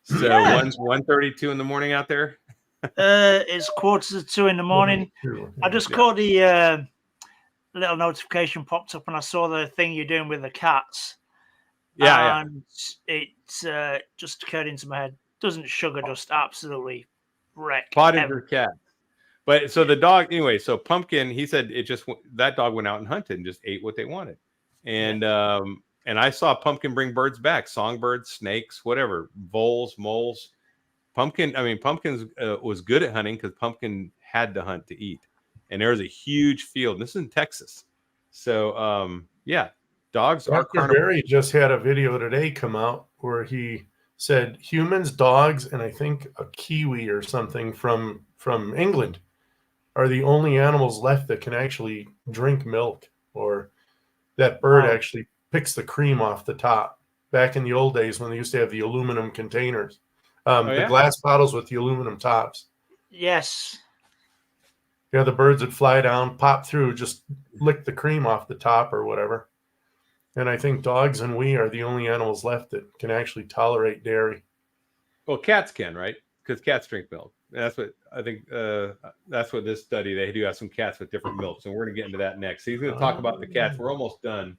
So Yeah. one's 1:32 in the morning out there. It's 1:45 in the morning. I just caught the little notification popped up, and I saw the thing you're doing with the cats. Yeah. And it just occurred into my head. Doesn't sugar just absolutely wreck Pottinger cat. But so the dog, anyway, so Pumpkin, he said that dog went out and hunted and just ate what they wanted. And I saw Pumpkin bring birds back, songbirds, snakes, whatever, voles, moles. Pumpkin was good at hunting because Pumpkin had to hunt to eat. And there was a huge field. This is in Texas. So, dogs are Dr. carnivores. Barry just had a video today come out where he said humans, dogs, and I think a kiwi or something from England are the only animals left that can actually drink milk, or that bird actually picks the cream off the top. Back in the old days when they used to have the aluminum containers, the glass bottles with the aluminum tops. Yes. Yeah, the birds would fly down, pop through, just lick the cream off the top or whatever. And I think dogs and we are the only animals left that can actually tolerate dairy. Well, cats can, right? Because cats drink milk. And that's what I think. That's what this study, they do have some cats with different milks, and we're going to get into that next. So he's going to talk about the cats. We're almost done.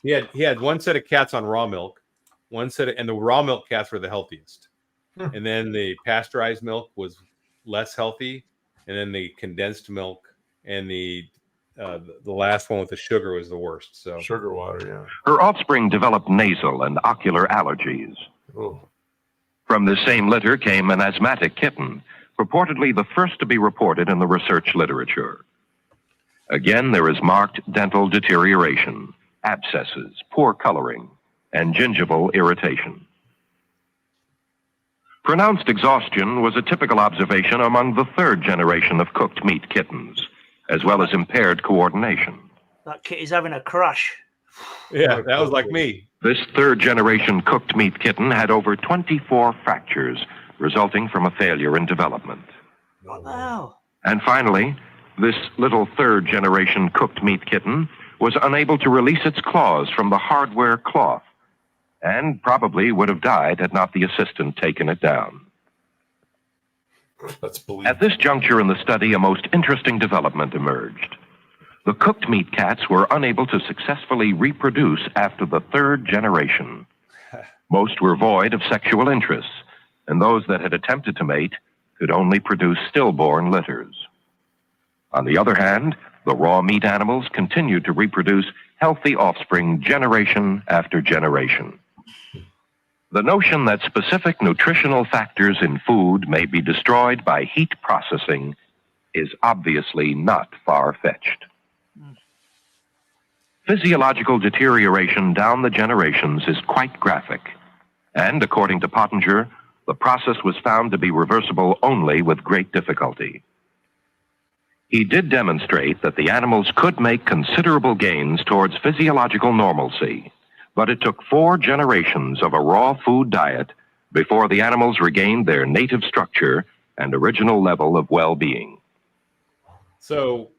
He had one set of cats on raw milk, and the raw milk cats were the healthiest. And then the pasteurized milk was less healthy, and then the condensed milk and the last one with the sugar was the worst. So sugar water, yeah. Her offspring developed nasal and ocular allergies. Oh. From the same litter came an asthmatic kitten, purportedly the first to be reported in the research literature. Again, there is marked dental deterioration, abscesses, poor coloring, and gingival irritation. Pronounced exhaustion was a typical observation among the third generation of cooked meat kittens, as well as impaired coordination. That kitty's having a crash. Yeah, that was like me. This third generation cooked meat kitten had over 24 fractures, resulting from a failure in development. What the hell? And finally, this little third generation cooked meat kitten was unable to release its claws from the hardware cloth, and probably would have died had not the assistant taken it down. Let's believe. At this juncture in the study, a most interesting development emerged. The cooked meat cats were unable to successfully reproduce after the third generation. Most were void of sexual interests, and those that had attempted to mate could only produce stillborn litters. On the other hand, the raw meat animals continued to reproduce healthy offspring generation after generation. The notion that specific nutritional factors in food may be destroyed by heat processing is obviously not far-fetched. Physiological deterioration down the generations is quite graphic, and according to Pottinger, the process was found to be reversible only with great difficulty. He did demonstrate that the animals could make considerable gains towards physiological normalcy, but it took 4 generations of a raw food diet before the animals regained their native structure and original level of well-being. So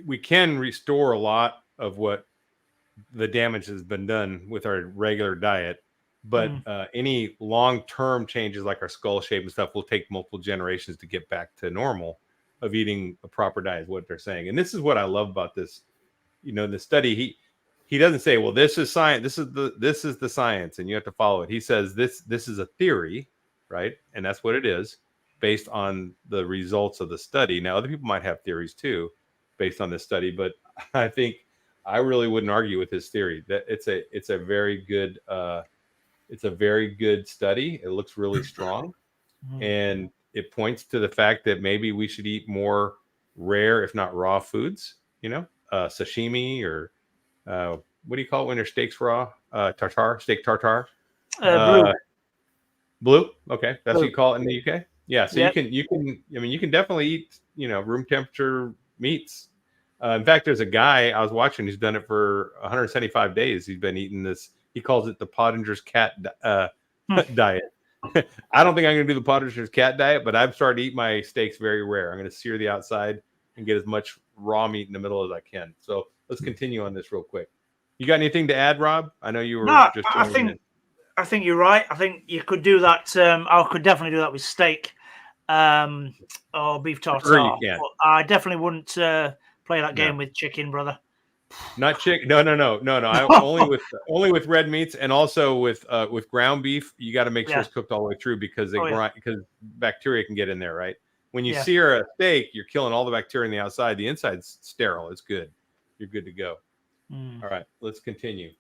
we can restore a lot of what the damage has been done with our regular diet, but any long-term changes like our skull shape and stuff will take multiple generations to get back to normal of eating a proper diet, is what they're saying. And this is what I love about this. You know, the study, he doesn't say, well, this is science, this is the science and you have to follow it. He says this is a theory, right? And that's what it is, based on the results of the study. Now, other people might have theories too based on this study, but I think I really wouldn't argue with his theory. That it's a very good study. It looks really strong, and it points to the fact that maybe we should eat more rare, if not raw foods. You know, sashimi, or what do you call it when their steaks raw? Steak tartare. Blue. Blue. Okay, that's Blue. what you call it in the UK. Yeah, so Yep. you can. I mean, you can definitely eat, room temperature meats. In fact, there's a guy I was watching who's done it for 175 days. He's been eating this. He calls it the Pottinger's cat diet. I don't think I'm going to do the Pottinger's cat diet, but I've started to eat my steaks very rare. I'm going to sear the outside and get as much raw meat in the middle as I can. So let's continue on this real quick. You got anything to add, Rob? I know you were just I joining in. I think you're right. I think you could do that. I could definitely do that with steak or beef tartare. Sure you can. But I definitely wouldn't play that game No. with chicken, brother. Not chicken. No. I only with red meats, and also with ground beef. You got to make sure it's cooked all the way through because because bacteria can get in there, right? When you sear a steak, you're killing all the bacteria on the outside. The inside's sterile. It's good. You're good to go. All right, let's continue.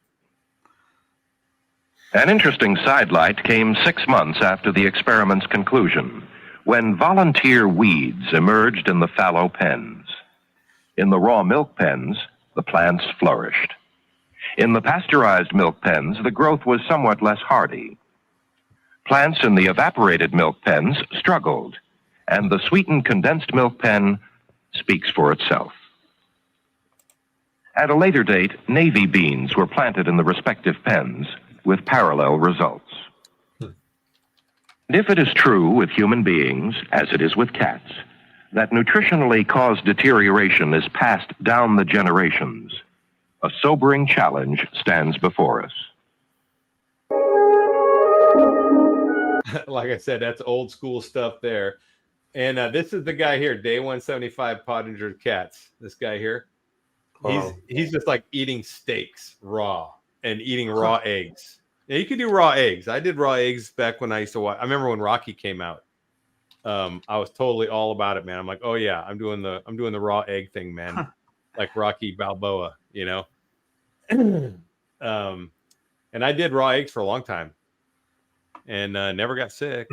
An interesting sidelight came 6 months after the experiment's conclusion, when volunteer weeds emerged in the fallow pens. In the raw milk pens, the plants flourished. In the pasteurized milk pens, the growth was somewhat less hardy. Plants in the evaporated milk pens struggled, and the sweetened condensed milk pen speaks for itself. At a later date, navy beans were planted in the respective pens, with parallel results. And if it is true with human beings, as it is with cats, that nutritionally caused deterioration is passed down the generations, a sobering challenge stands before us. Like I said, that's old school stuff there. And this is the guy here, day 175 Pottinger cats. This guy here, he's just like eating steaks raw and eating raw eggs. Yeah, you can do raw eggs. I did raw eggs back when I used to watch. I remember when Rocky came out. I was totally all about it, man. I'm like, oh yeah, I'm doing the raw egg thing, man. Like Rocky Balboa, you know. And I did raw eggs for a long time, and never got sick.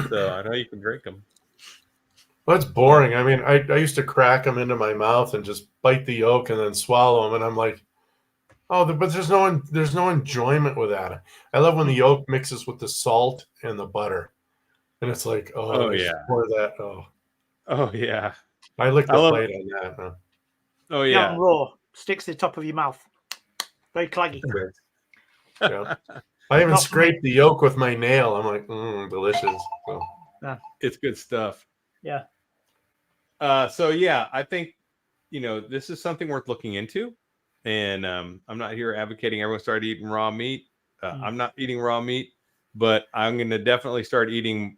So I know you can drink them. Well, it's boring. I mean, I used to crack them into my mouth and just bite the yolk and then swallow them, and I'm like, oh, but there's no enjoyment with that. I love when the yolk mixes with the salt and the butter, and it's like, oh yeah, pour that. Oh yeah, I licked the plate on that. Huh? Oh yeah, raw sticks to the top of your mouth, very claggy. Yeah. I even scraped the yolk with my nail. I'm like, delicious. So. Yeah. It's good stuff. Yeah. So yeah, I think this is something worth looking into. And I'm not here advocating everyone start eating raw meat. I'm not eating raw meat, but I'm going to definitely start eating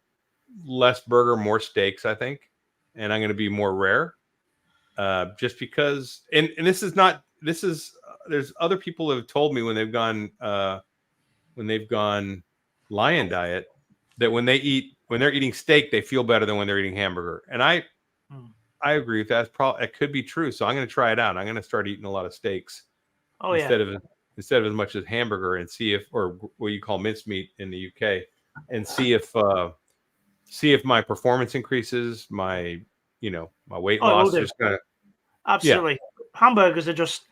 less burger, more steaks, I think. And I'm going to be more rare just because. And there's other people who have told me when they've gone lion diet that when they're eating steak, they feel better than when they're eating hamburger. And I agree with that. It could be true. So I'm going to try it out. I'm going to start eating a lot of steaks instead of as much as hamburger, and see or what you call mincemeat in the UK, and see if my performance increases, my weight loss just kind of. Absolutely. Yeah. Hamburgers are just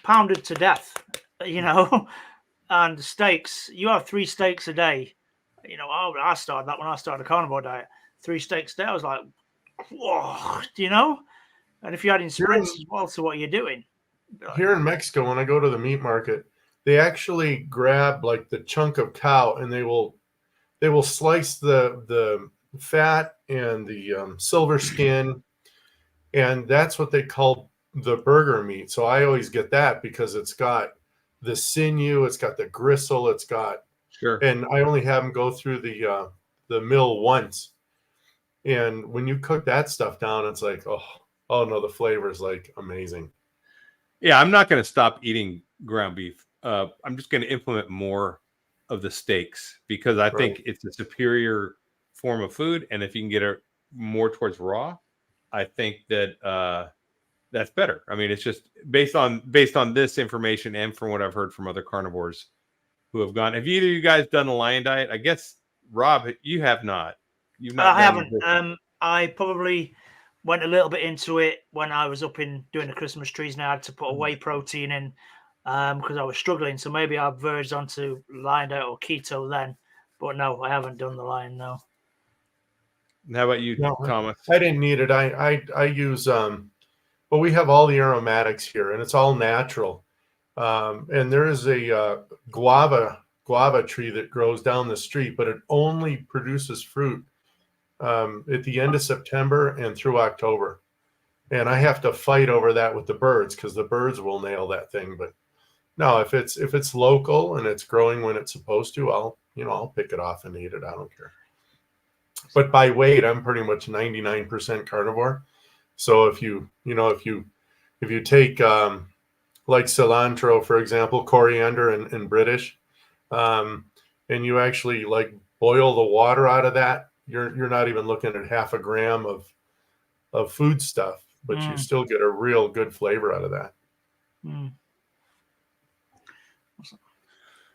pounded to death, and steaks. You have 3 steaks a day. I started that when I started a carnivore diet. 3 steaks a day. I was like, whoa, and if you're adding sprints as well to what you're doing. Here in Mexico, when I go to the meat market, they actually grab like the chunk of cow and they will slice the fat and the silver skin, and that's what they call the burger meat. So I always get that because it's got the sinew, it's got the gristle, it's got and I only have them go through the mill once. And when you cook that stuff down, it's like, oh no, the flavor is like amazing. Yeah, I'm not going to stop eating ground beef. I'm just going to implement more of the steaks because I think it's a superior form of food. And if you can get it more towards raw, I think that that's better. I mean, it's just based on this information and from what I've heard from other carnivores who have gone. Have either of you guys done the lion diet? I guess, Rob, you have not. I haven't. I probably went a little bit into it when I was up in doing the Christmas trees, and I had to put a whey protein in because I was struggling. So maybe I verged onto lion diet or keto then. But no, I haven't done the lion, no. How about you, Thomas? I didn't need it. I use we have all the aromatics here, and it's all natural. And there is a guava tree that grows down the street, but it only produces fruit at the end of September and through October. And I have to fight over that with the birds because the birds will nail that thing. But No, if it's local and it's growing when it's supposed to, I'll pick it off and eat it. I don't care. But by weight, I'm pretty much 99% carnivore. So if you take like cilantro, for example, coriander and British, and you actually like boil the water out of that, you're not even looking at half a gram of food stuff, but you still get a real good flavor out of that.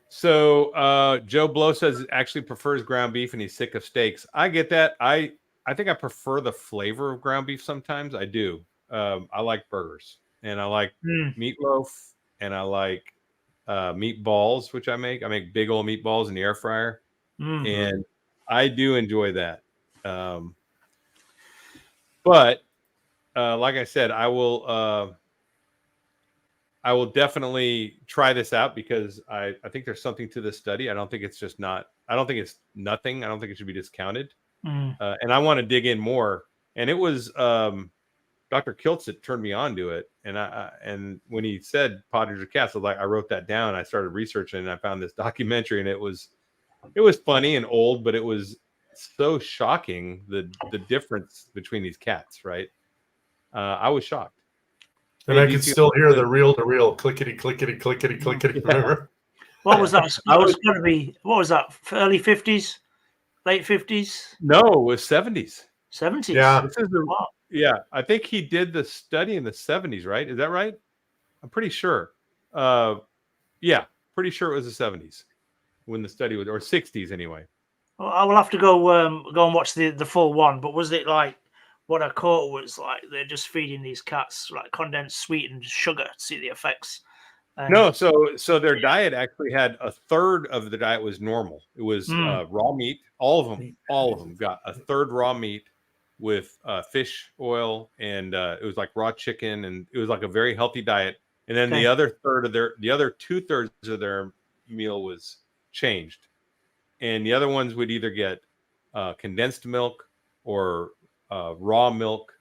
So Joe Blow says actually prefers ground beef and he's sick of steaks. I get that. I think I prefer the flavor of ground beef sometimes. I do. I like burgers and I like meatloaf and I like meatballs, which I make. I make big old meatballs in the air fryer. And I do enjoy that. But like I said, I will definitely try this out because I think there's something to this study. I don't think it's nothing. I don't think it should be discounted. And I want to dig in more. And it was Dr. Kiltz that turned me on to it. And when he said Pottinger cats, I wrote that down. I started researching and I found this documentary and it was funny and old, but it was so shocking the difference between these cats, right? I was shocked. And I could still hear the reel-to-reel clickety, clickety, clickety, clickety. Yeah. Remember? What was that? What was that? Early 50s? Late 50s? No, it was 70s. 70s? Yeah. Yeah, I think he did the study in the 70s, right? Is that right? I'm pretty sure. Yeah, pretty sure it was the 70s when the study was, or 60s anyway. Well, I will have to go and watch the full one. But was it like what I caught was like they're just feeding these cats like condensed sweetened sugar to see the effects? No, so their diet actually had a third of the diet was normal. It was raw meat. All of them got a third raw meat with fish oil, and it was like raw chicken, and it was like a very healthy diet. And then the other 2/3 of their meal was changed, and the other ones would either get condensed milk or raw milk,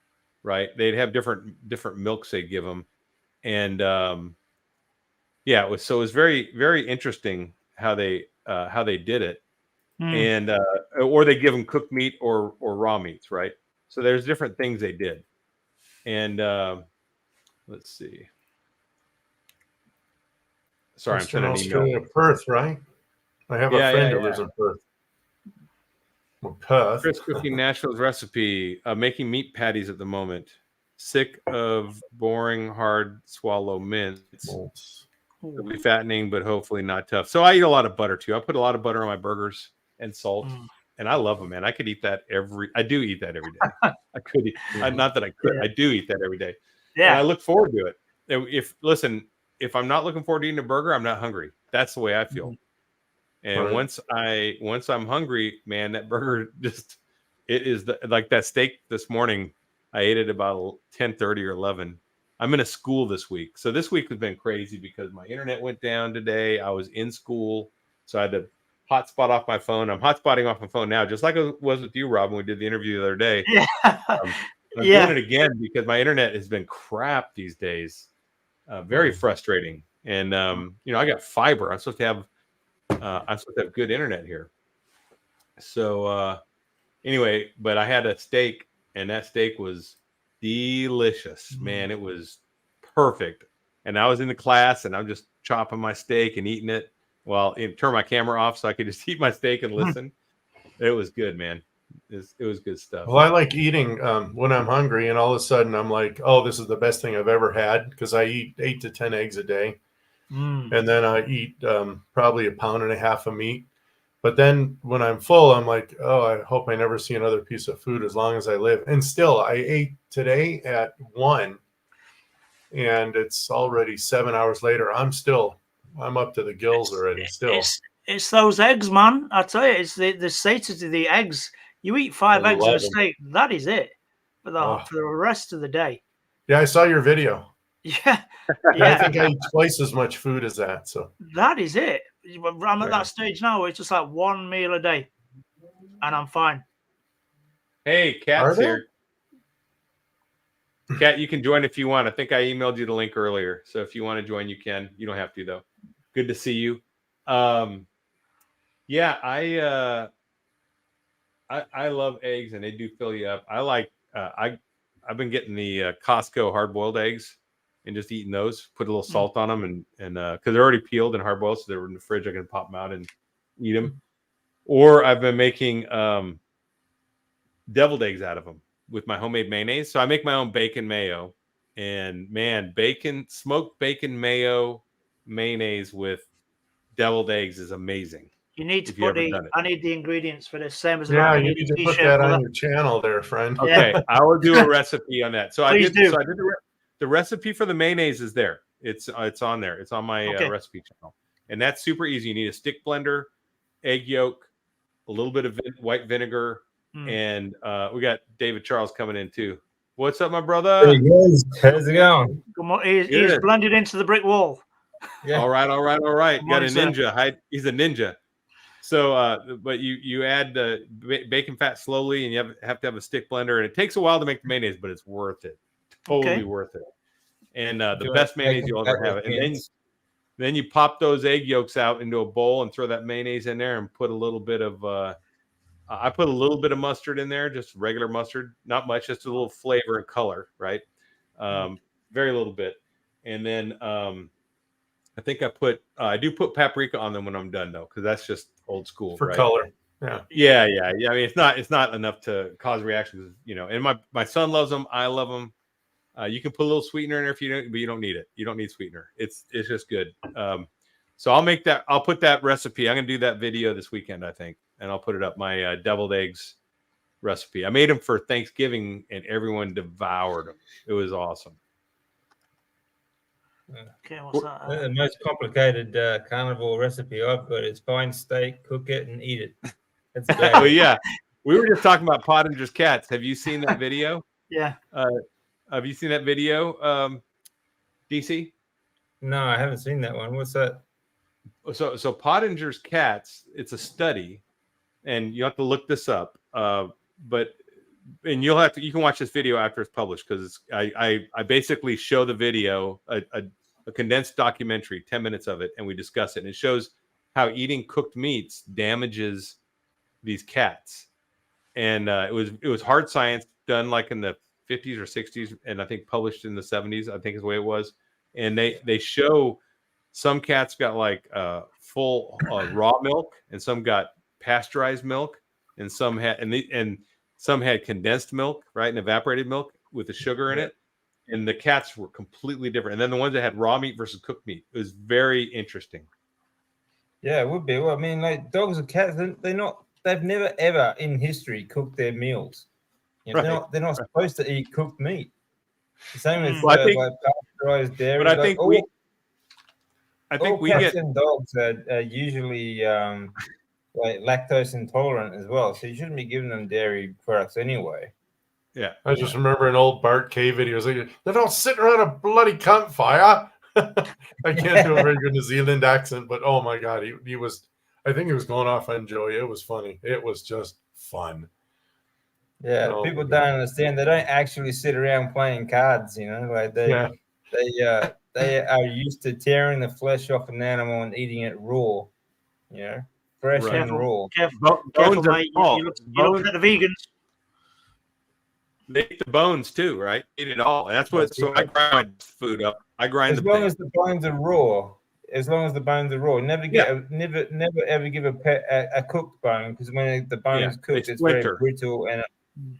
right? They'd have different milks they give them, and yeah, it was very, very interesting how they did it, and or they give them cooked meat or raw meats, right? So there's different things they did, and let's see. Sorry, I'm sending an email. Perth, right? I have a friend who lives in Perth. Well, Perth. Chris cooking Nashville's recipe, making meat patties at the moment. Sick of boring, hard swallow mince. It'll be fattening, but hopefully not tough. So I eat a lot of butter too. I put a lot of butter on my burgers and salt, and I love them, man. I could eat that I do eat that every day. I could eat, not that I could. I do eat that every day. Yeah, and I look forward to it. If I'm not looking forward to eating a burger, I'm not hungry. That's the way I feel. And once I'm hungry, man, that burger it is like that steak this morning. I ate it about 10:30 or 11. I'm in a school this week. So this week has been crazy because my internet went down today. I was in school, so I had to hotspot off my phone. I'm hotspotting off my phone now, just like it was with you, Rob, when we did the interview the other day. Yeah. I'm doing it again because my internet has been crap these days. Very frustrating. And I got fiber. I'm supposed to have good internet here. So anyway, but I had a steak, and that steak was delicious, man. It was perfect. And I was in the class and I'm just chopping my steak and eating it while turn my camera off so I could just eat my steak and listen. It was good, man. It was good stuff. Well, I like eating when I'm hungry, and all of a sudden I'm like, oh, this is the best thing I've ever had, because I eat 8 to 10 eggs a day. And then I eat probably 1.5 pounds of meat. But then when I'm full, I'm like, oh, I hope I never see another piece of food as long as I live. And still, I ate today at 1, and it's already 7 hours later. I'm up to the gills already. It's those eggs, man. I tell you, it's the satiety of the eggs. You eat 5 eggs and a steak, that is it for the rest of the day. Yeah, I saw your video. Yeah. I think I eat twice as much food as that. So that is it. I'm at that stage now where it's just like 1 meal a day, and I'm fine. Hey, Kat's here. Kat, you can join if you want. I think I emailed you the link earlier, so if you want to join, you can. You don't have to though. Good to see you. Yeah, I love eggs, and they do fill you up. I like I've been getting the Costco hard-boiled eggs and just eating those. Put a little salt on them, and because they're already peeled and hard-boiled, so they're in the fridge. I can pop them out and eat them. Or I've been making deviled eggs out of them with my homemade mayonnaise. So I make my own bacon mayo, and man, smoked bacon mayo mayonnaise with deviled eggs is amazing. You need to if you put ever the. done it. I need the ingredients for this. Same as Yeah, I you need to put that on your channel there, friend. Okay, I will do a recipe on that. So Please do. So I did the recipe for the mayonnaise is there. It's on there. It's on my recipe channel, and that's super easy. You need a stick blender, egg yolk, a little bit of white vinegar, and we got David Charles coming in too. What's up, my brother? Hey guys, how's it going? He's blended into the brick wall. Yeah. All right. Good Got a morning, ninja. He's a ninja. So, but you add the bacon fat slowly, and you have to have a stick blender, and it takes a while to make the mayonnaise, but it's worth it. Totally worth it. And the best mayonnaise you'll ever have. And then you pop those egg yolks out into a bowl and throw that mayonnaise in there, and put a little bit of I put a little bit of mustard in there, just regular mustard, not much, just a little flavor and color, right? Very little bit. And then I think I do put paprika on them when I'm done though, because that's just old school for right? color. Yeah. I mean, it's not enough to cause reactions, And my son loves them. I love them. You can put a little sweetener in there if you don't, but you don't need it. You don't need sweetener. It's just good. So I'll put that recipe. I'm gonna do that video this weekend, I think, and I'll put it up. My deviled eggs recipe. I made them for Thanksgiving, and everyone devoured them. It was awesome. Okay, what's that? The most complicated carnivore recipe I've got is find steak, cook it, and eat it. That's great. Oh yeah, we were just talking about Pottinger's cats. Have you seen that video? Yeah. Have you seen that video, DC? No, I haven't seen that one. What's that? So Pottinger's cats. It's a study, and you have to look this up. And you can watch this video after it's published, because I basically show the video, a condensed documentary, 10 minutes of it, and we discuss it. And it shows how eating cooked meats damages these cats. And it was hard science done like in the 50s or 60s, and I think published in the 70s, I think is the way it was. And they show some cats got like full raw milk, and some got pasteurized milk, and some had some had condensed milk, right, and evaporated milk with the sugar in it. And the cats were completely different. And then the ones that had raw meat versus cooked meat, it was very interesting. Yeah, it would be. Well, I mean, like dogs and cats, they've never ever in history cooked their meals. They're not supposed to eat cooked meat. The same as like pasteurized dairy. But I think cats and dogs are usually like lactose intolerant as well, so you shouldn't be giving them dairy products anyway. Yeah, I just remember an old Bart K video. Like, they don't sit around a bloody campfire. I can't do a very good New Zealand accent, but oh my god, he was. I think he was going off on Joey. It was funny. It was just fun. Yeah, people don't understand. They don't actually sit around playing cards. Like they are used to tearing the flesh off an animal and eating it raw. Fresh and raw. Careful, mate. You look at the vegans. They eat the bones too, right? Eat it all. And that's what. So I grind food up. I grind as long as the bones are raw. As long as the bones are raw, never ever give a pet a cooked bone, because when the bone is cooked, it's very brittle and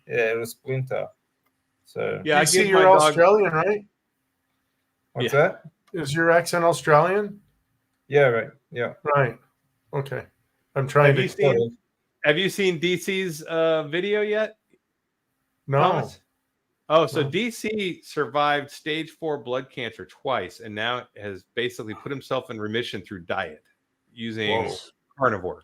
it'll splinter. So I see you're Australian, right? What's that? Is your accent Australian? Yeah, right. Yeah, right. Okay, I'm trying to. Have you seen DC's video yet? No. Thomas? Oh, so DC survived stage 4 blood cancer twice, and now has basically put himself in remission through diet using carnivore.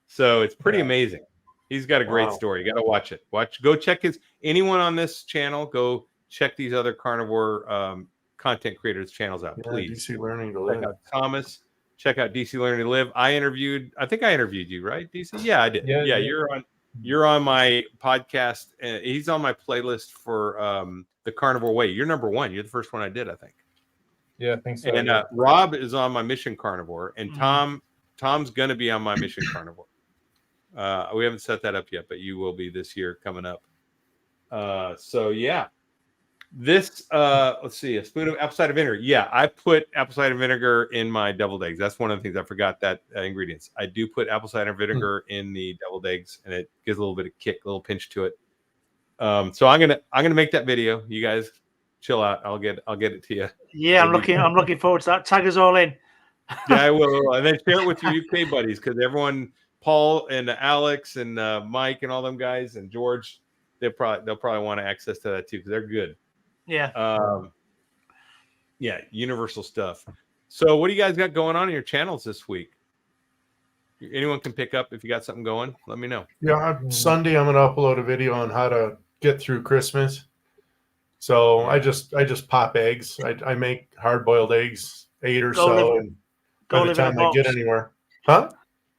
So it's pretty amazing. He's got a great story. You got to watch it. Go check anyone on this channel. Go check these other carnivore content creators' channels out, please. DC Learning to Live. Check out Thomas. Check out DC Learning to Live. I think I interviewed you, right, DC? Yeah, I did. Yeah. You're on my podcast. He's on my playlist for the Carnivore Way. You're number 1. You're the first one I did, I think. Yeah, I think so. And Rob is on my Mission Carnivore, and Tom's going to be on my Mission Carnivore. We haven't set that up yet, but you will be this year coming up. So yeah, this let's see, a spoon of apple cider vinegar. Yeah, I put apple cider vinegar in my deviled eggs. That's one of the things I forgot, that ingredients. I do put apple cider vinegar in the deviled eggs, and it gives a little bit of kick, a little pinch to it. So I'm gonna make that video. You guys chill out. I'll get it to you. Yeah, I'm looking forward to that. Tag us all in. Yeah, I will. And then share it with your UK buddies, because everyone, Paul and Alex and Mike and all them guys and George, they'll probably want access to that too, because they're good. Yeah. Yeah, universal stuff. So what do you guys got going on in your channels this week? Anyone can pick up if you got something going. Let me know. Yeah, Sunday I'm going to upload a video on how to get through Christmas. So I just pop eggs. I make hard-boiled eggs, 8 or so, and by the time I get anywhere. Huh?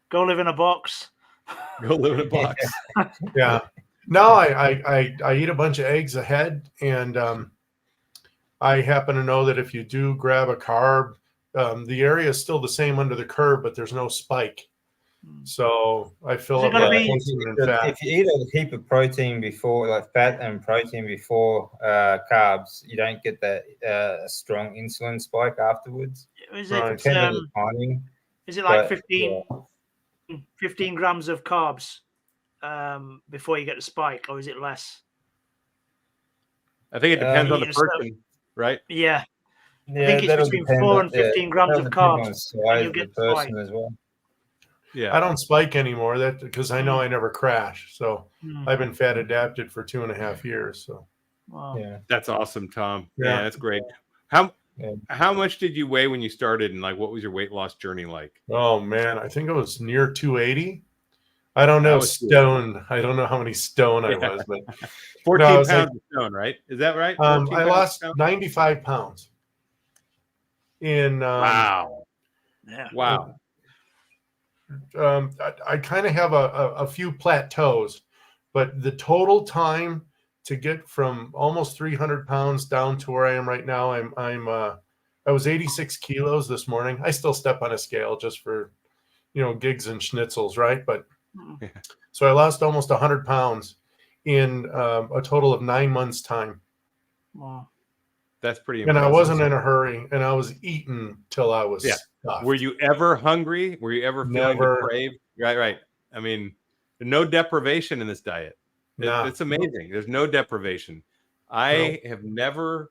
Go live in a box. Go live in a box. Yeah. No, I eat a bunch of eggs ahead, and I happen to know that if you do grab a carb, the area is still the same under the curve, but there's no spike. So I fill up with protein and fat. If you eat a heap of protein before, like fat and protein before carbs, you don't get that strong insulin spike afterwards. Is it, is it like 15 grams of carbs before you get the spike, or is it less? I think it depends on the person, right? Yeah. I think it's between 4 and 15 grams of carbs. And you get the spike as well. Yeah, I don't spike anymore. That because I know I never crash. So I've been fat adapted for 2.5 years. So yeah, that's awesome, Tom. Yeah, that's great. How much did you weigh when you started, and like what was your weight loss journey like? Oh man, I think it was near 280. I don't know stone. I don't know how many stone I was, but 14 pounds of stone, right? Is that right? I lost 95 pounds. Wow. Yeah. Wow. I kind of have a few plateaus, but the total time to get from almost 300 pounds down to where I am right now, I was 86 kilos this morning. I still step on a scale just for, gigs and schnitzels, right? But so I lost almost 100 pounds in a total of 9 months' time. Wow. That's pretty impressive. And I wasn't in a hurry, and I was eating till I was stuffed. Were you ever hungry? Were you ever feeling depraved? Right. I mean, no deprivation in this diet. It's amazing. There's no deprivation. I have never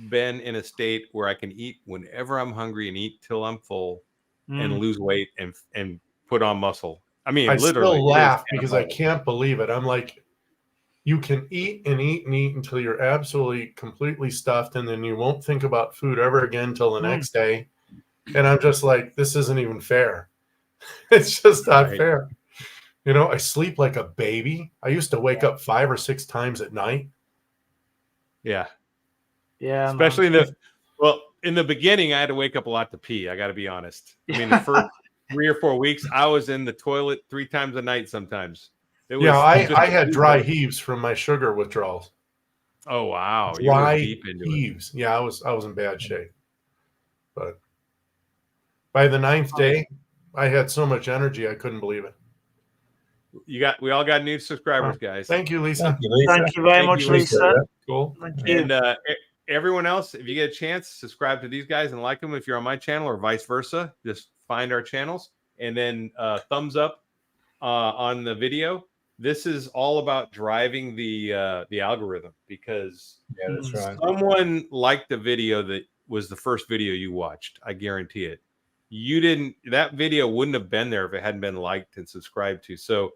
been in a state where I can eat whenever I'm hungry and eat till I'm full and lose weight and put on muscle. I mean, literally. Still laugh because I can't believe it. I'm like, you can eat and eat and eat until you're absolutely completely stuffed, and then you won't think about food ever again till the next day. And I'm just like, this isn't even fair. It's just not fair. I sleep like a baby. I used to wake up 5 or 6 times at night. Yeah. Yeah. Especially in the beginning, I had to wake up a lot to pee. I got to be honest. I mean, the first 3 or 4 weeks, I was in the toilet 3 times a night sometimes. I had dry heaves from my sugar withdrawals. Oh wow! Dry heaves. Yeah, I was in bad shape. But by the 9th day, I had so much energy I couldn't believe it. We all got new subscribers, guys. Thank you, Lisa. Thank you very much, Lisa. Cool. Thank you. And everyone else, if you get a chance, subscribe to these guys and like them if you're on my channel, or vice versa. Just find our channels and then thumbs up on the video. This is all about driving the algorithm, because that's right. Someone liked the video that was the first video you watched. I guarantee it. That video wouldn't have been there if it hadn't been liked and subscribed to. So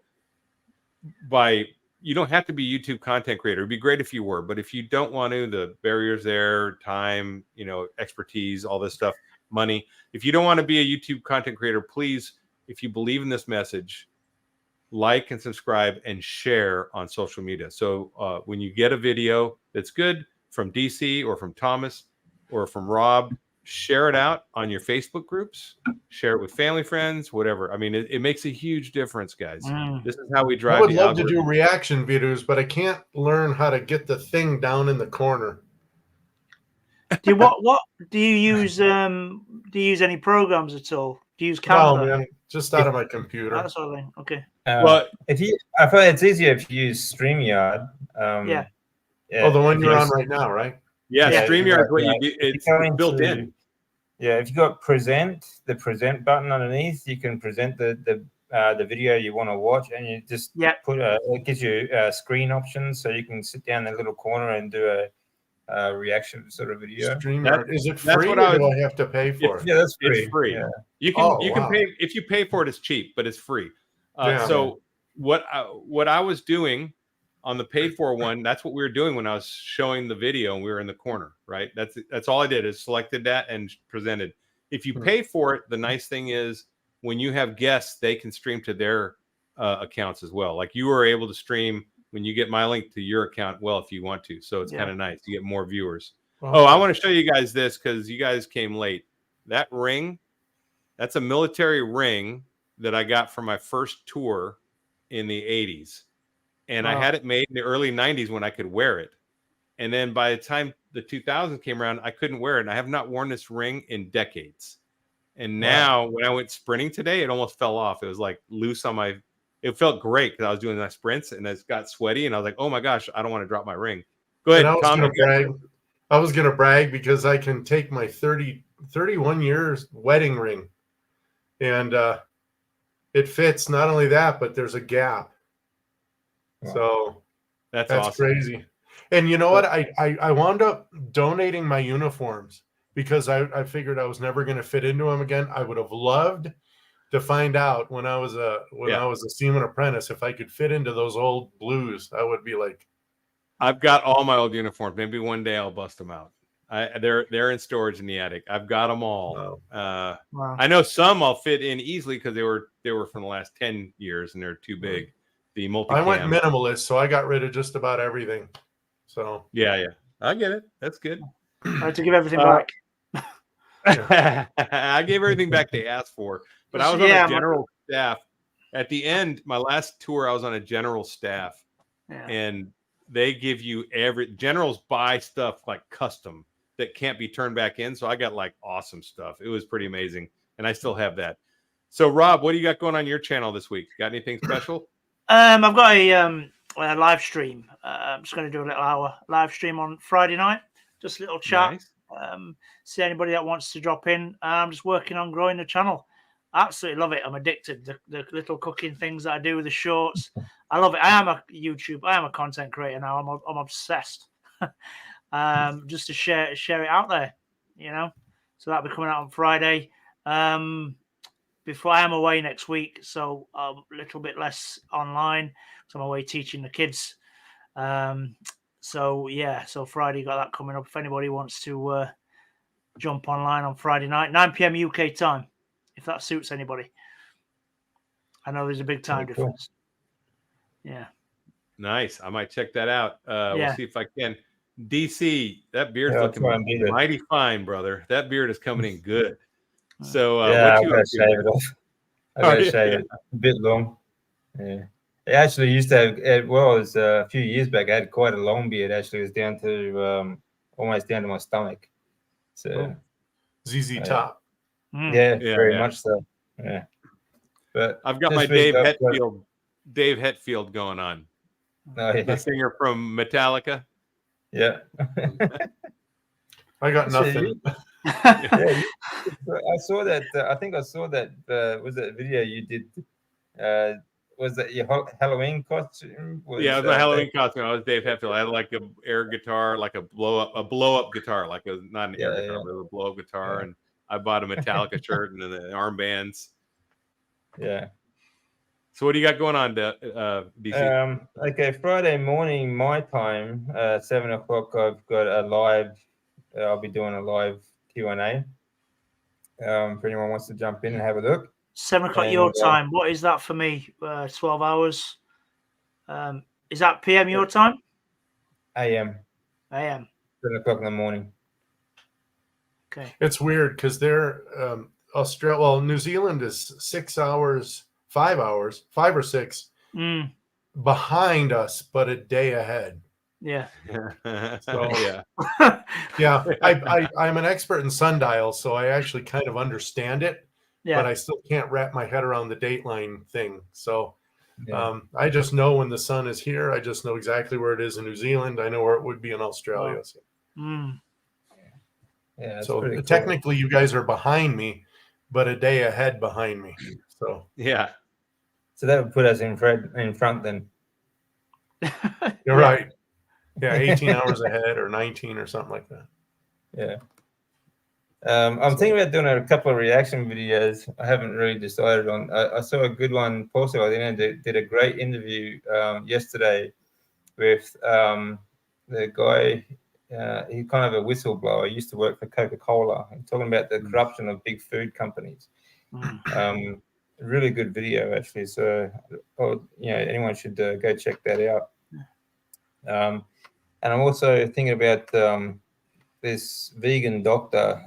you don't have to be a YouTube content creator. It'd be great if you were, but if you don't want to, the barriers there, time, expertise, all this stuff, money. If you don't want to be a YouTube content creator, please, if you believe in this message, like and subscribe and share on social media. So when you get a video that's good from DC or from Thomas or from Rob, share it out on your Facebook groups, share it with family, friends, whatever. I mean, it makes a huge difference, guys. This is how we drive. I would love to do reaction videos, but I can't learn how to get the thing down in the corner. What do you use? Do you use any programs at all? Do you use No, Canva? man, just out of my computer. That sort of thing. Okay. Well, I feel it's easier if you use StreamYard. Yeah. Oh, the one if you're you on right now, right? yeah, Yeah. StreamYard is what you do. if It's you go into- built in. Yeah, if you got the present button underneath, you can present the video you want to watch, and you just put it gives you screen options, so you can sit down in the little corner and do a reaction sort of video. StreamYard. Is it that's free what or I do was- I have to pay for it? Yeah, that's free. It's free. Yeah. You can wow. pay if you pay for it. It's cheap, but it's free. So what I was doing on the paid for one, that's what we were doing when I was showing the video and we were in the corner, right? That's all I did is selected that and presented. If you pay for it, the nice thing is when you have guests, they can stream to their accounts as well. Like you were able to stream when you get my link to your account, well, if you want to. So it's kind of nice. You get more viewers. Oh, I want to show you guys this because you guys came late. That ring, that's a military ring that I got for my first tour in the 80s. And I had it made in the early 90s when I could wear it. And then by the time the 2000s came around, I couldn't wear it. And I have not worn this ring in decades. And now when I went sprinting today, it almost fell off. It was like loose on my, it felt great because I was doing my sprints and it got sweaty. And I was like, oh my gosh, I don't want to drop my ring. Go ahead. I was going to brag because I can take my 31 years wedding ring and it fits. Not only that, but there's a gap. Wow. So that's awesome. Crazy. And you know what? I wound up donating my uniforms because I figured I was never going to fit into them again. I would have loved to find out when I was a seaman apprentice if I could fit into those old blues. I would be like, I've got all my old uniforms. Maybe one day I'll bust them out. They're in storage in the attic. I've got them all. Wow. I know some I'll fit in easily because they were from the last 10 years and they're too big. The multi-cam. I went minimalist, so I got rid of just about everything. So yeah, I get it. That's good. I had to give everything back. I gave everything back they asked for, but I was on a general staff. At the end, my last tour, I was on a general staff, and they give you generals buy stuff like custom that can't be turned back in. So I got like awesome stuff. It was pretty amazing, and I still have that. So Rob, what do you got going on your channel this week? Got anything special? I've got a live stream. I'm just going to do a little hour live stream on Friday night. Just a little chat. Nice. See anybody that wants to drop in. I'm just working on growing the channel. Absolutely love it. I'm addicted. The little cooking things that I do with the shorts. I love it. I am a content creator now. I'm obsessed. Just to share it out there, you know. So that'll be coming out on Friday. Before I am away next week, so a little bit less online. So I'm away teaching the kids. So Friday got that coming up. If anybody wants to jump online on Friday night, 9 p.m. UK time, if that suits anybody. I know there's a big time difference. Yeah. Nice. I might check that out. We'll see if I can. DC, that beard's looking mighty fine, brother. That beard is coming in good. So I gotta shave it off. I gotta shave it a bit long. Yeah. It actually used to have, it was a few years back, I had quite a long beard. Actually, it was down to almost down to my stomach. So ZZ Top. Very much so. Yeah. But I've got my Dave Hetfield going on. The singer from Metallica. Yeah. I got nothing. I saw that. I think I saw that. Was that video you did? Was that your Halloween costume? It was my Halloween costume. I was Dave Hetfield. I had like an air guitar, like a blow up guitar, like not an air guitar, but a blow up guitar. And I bought a Metallica shirt and the armbands. Yeah. So what do you got going on, DC? Okay, Friday morning, my time, 7 o'clock. I've got a live. I'll be doing a live Q&A. If anyone wants to jump in and have a look. 7 o'clock your time. What is that for me? 12 hours. Is that PM your time? AM. 7 o'clock in the morning. Okay. It's weird because they're Australia. Well, New Zealand is 6 hours, 5 hours, 5 or 6 behind us, but a day ahead. Yeah. So yeah. yeah, I'm an expert in sundials, so I actually kind of understand it, but I still can't wrap my head around the dateline thing. So I just know when the sun is here. I just know exactly where it is in New Zealand. I know where it would be in Australia. So, so cool. technically you guys are behind me, but a day ahead behind me. So yeah. So that would put us in front then. You're right. Yeah, 18 hours ahead or 19 or something like that. Yeah. I'm thinking about doing a couple of reaction videos. I haven't really decided on. I saw a good one. Paul did a great interview yesterday with the guy. He's kind of a whistleblower. He used to work for Coca-Cola. I'm talking about the corruption of big food companies. Really good video, actually. So, anyone should go check that out. And I'm also thinking about this vegan doctor,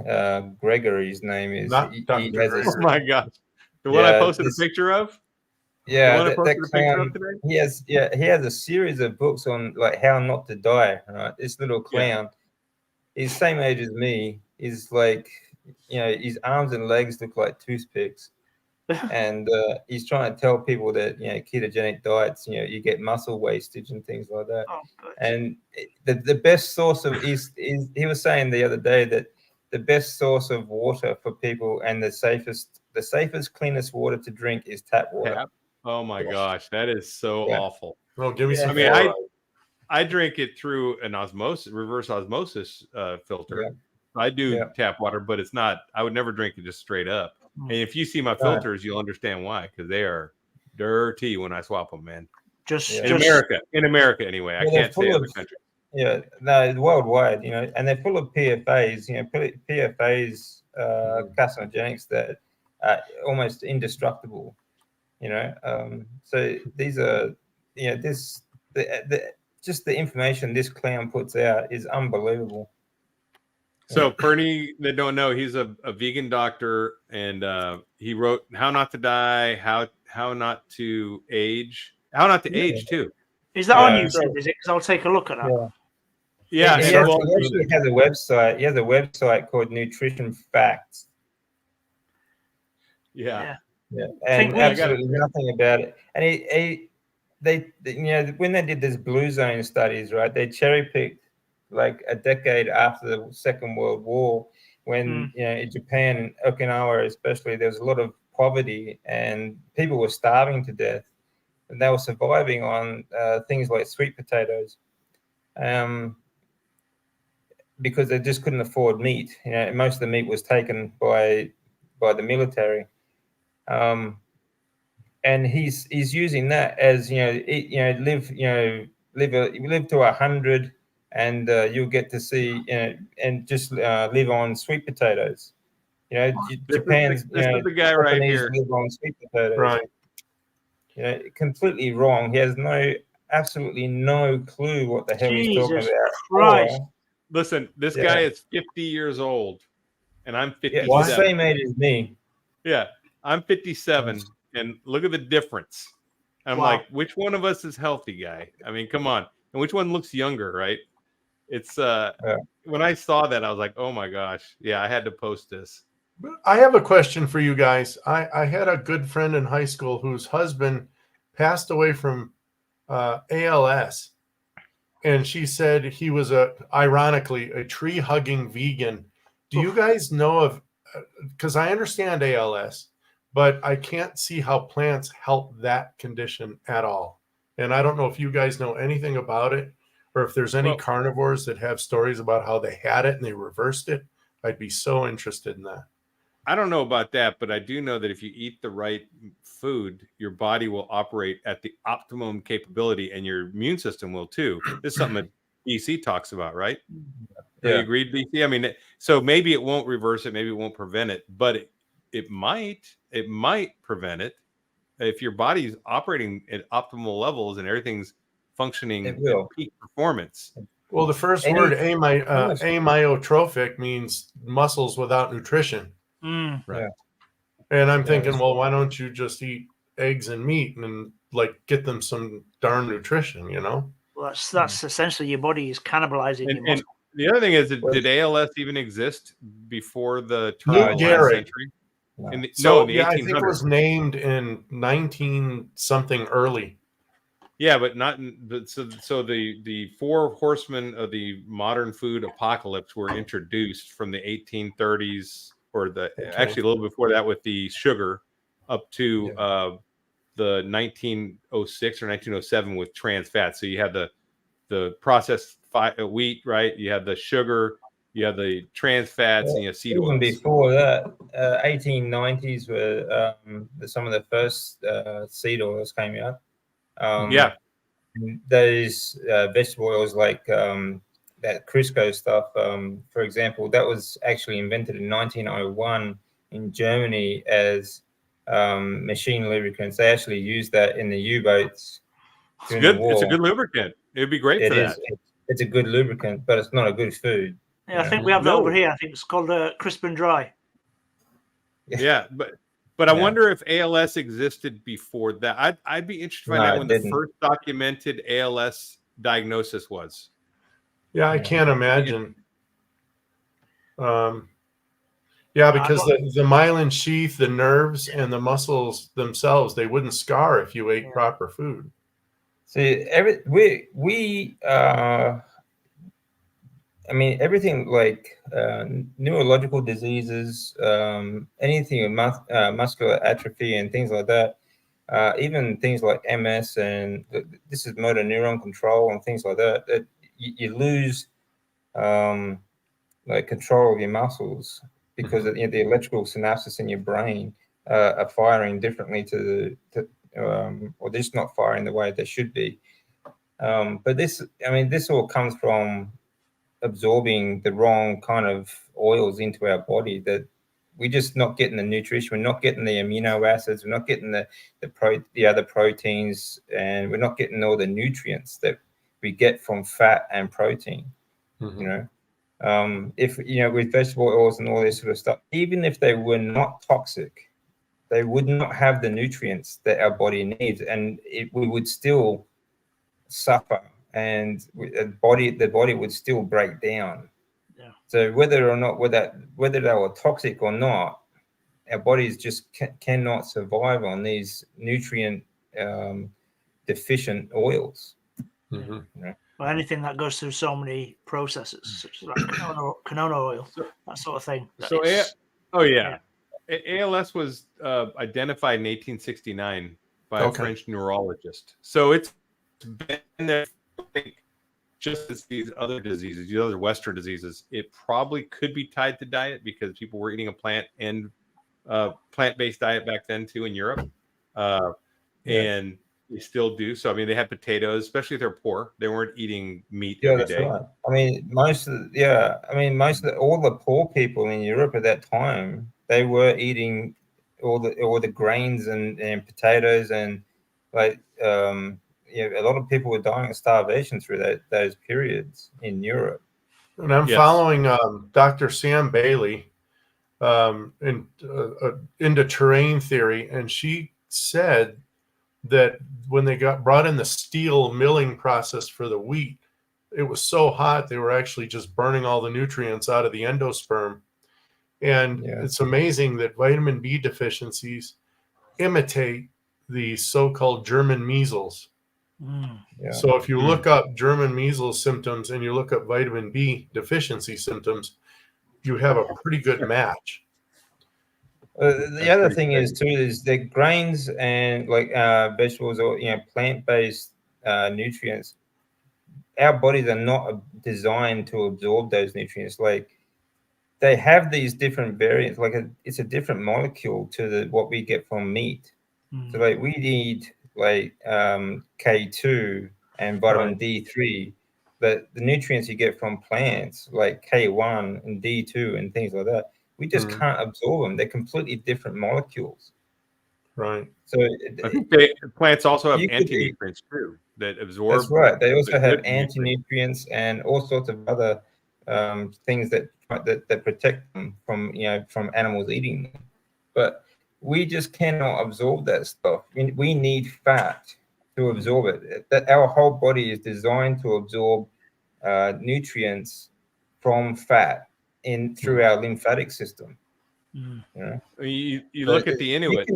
Gregory's name is. He has oh my gosh, the one I posted a picture of. Yeah, the one I posted that a picture of today. He has a series of books on like how not to die. Right, this little clown, he's same age as me. He's like, his arms and legs look like toothpicks. And he's trying to tell people that ketogenic diets, you get muscle wastage and things like that. And the best source of is he was saying the other day that the best source of water for people and the safest, cleanest water to drink is tap water. Oh my gosh, that is so awful. Well, give me some. I mean, I drink it through an reverse osmosis filter. I do tap water, but it's not. I would never drink it just straight up. And if you see my filters, you'll understand why, because they are dirty when I swap them, man. In America anyway. I can't say other countries. Yeah, no, worldwide, and they're full of PFAs. PFAs, carcinogenics that are almost indestructible. So these are, just the information this clown puts out is unbelievable. So for any that don't know, he's a vegan doctor, and he wrote How Not to Die, How Not to Age, How Not to Age too. Is that on YouTube? Is it? Because I'll take a look at that. Yeah. He actually has a website. He has a website called Nutrition Facts. Yeah. And absolutely nothing about it. And they when they did this blue zone studies, right? They cherry picked like a decade after the Second World War, when in Japan and Okinawa especially, there was a lot of poverty and people were starving to death, and they were surviving on things like sweet potatoes, because they just couldn't afford meat. Most of the meat was taken by the military, and he's using that as live to 100. And you'll get to see, and just live on sweet potatoes. Japan's, this is the guy right here. Live on sweet potatoes. Right. Completely wrong. He has absolutely no clue what the hell he's talking about. Christ. Listen, this guy is 50 years old, and I'm 57. Yeah, the same age as me. Yeah, I'm 57, and look at the difference. I'm like, which one of us is healthy, guy? I mean, come on. And which one looks younger, right? It's when I saw that, I was like, oh my gosh. Yeah, I had to post this. I have a question for you guys. I had a good friend in high school whose husband passed away from ALS. And she said he was ironically, a tree-hugging vegan. Do you guys know of, because I understand ALS, but I can't see how plants help that condition at all. And I don't know if you guys know anything about it, or if there's any carnivores that have stories about how they had it and they reversed it. I'd be so interested in that. I don't know about that, but I do know that if you eat the right food, your body will operate at the optimum capability, and your immune system will too. This is something that BC talks about, right? Yeah. You agreed, BC? I mean, so maybe it won't reverse it, maybe it won't prevent it, but it might prevent it if your body's operating at optimal levels and everything's functioning at peak performance. Well, the first word amyotrophic means muscles without nutrition. Right. Yeah. And I'm thinking, well, why don't you just eat eggs and meat and like get them some darn nutrition, Well, that's essentially your body is cannibalizing your muscle. And the other thing is, did ALS even exist before the turn Lou of the last Gehrig. century? In the So, 1800s. I think it was named in 19 something early. Yeah, but not so the four horsemen of the modern food apocalypse were introduced from the 1830s, or actually a little before that with the sugar, up to the 1906 or 1907 with trans fats. So you had the processed wheat, right? You had the sugar, you have the trans fats, and you have seed oils. Even before that, 1890s were some of the first seed oils came out. Those vegetable oils like that Crisco stuff, for example, that was actually invented in 1901 in Germany as machine lubricants. They actually used that in the U-boats during the war. It's a good lubricant. It'd be great for that. It's a good lubricant, but it's not a good food. Yeah, I think we have that over here. I think it's called Crisp and Dry. Yeah, but I wonder if ALS existed before that. I'd be interested to find out when the first documented ALS diagnosis was. Yeah, I can't imagine. Because the myelin sheath, the nerves, and the muscles themselves, they wouldn't scar if you ate proper food. See, everything like neurological diseases, anything with muscular atrophy and things like that, even things like MS and this is motor neuron control and things like that, that you lose like control of your muscles because the electrical synapses in your brain are firing differently or just not firing the way they should be. But this all comes from absorbing the wrong kind of oils into our body, that we're just not getting the nutrition, we're not getting the amino acids, we're not getting the other proteins, and we're not getting all the nutrients that we get from fat and protein. If with vegetable oils and all this sort of stuff, even if they were not toxic, they would not have the nutrients that our body needs, and we would still suffer, and the body would still break down. Yeah. So whether they were toxic or not, our bodies just cannot survive on these nutrient deficient oils. Well, anything that goes through so many processes, such as like canola oil, that sort of thing. ALS was identified in 1869 by a French neurologist. So it's been there, I think, just as these other diseases, these other Western diseases. It probably could be tied to diet because people were eating a plant-based diet back then too in Europe, and they still do. So I mean, they had potatoes, especially if they're poor. They weren't eating meat every day. Right. I mean, all the poor people in Europe at that time, they were eating all the grains and potatoes, and like a lot of people were dying of starvation through those periods in Europe. And I'm following Dr. Sam Bailey into terrain theory, and she said that when they brought in the steel milling process for the wheat, it was so hot they were actually just burning all the nutrients out of the endosperm. And it's amazing that vitamin B deficiencies imitate the so-called German measles. So if you look up German measles symptoms and you look up vitamin B deficiency symptoms, you have a pretty good match. The other thing is too is the grains and like vegetables or plant-based nutrients. Our bodies are not designed to absorb those nutrients. Like they have these different variants. Like it's a different molecule to what we get from meat. So like we need like K2 and vitamin D3, but the nutrients you get from plants like K1 and D2 and things like that, we just can't absorb them. They're completely different molecules. Right. So I think plants also have anti-nutrients too that absorb. That's right. They also have anti-nutrients and all sorts of other things that protect them from from animals eating them. But we just cannot absorb that stuff. We need fat to absorb it. That our whole body is designed to absorb nutrients from fat through our lymphatic system. Mm. You know? You look at the Inuit.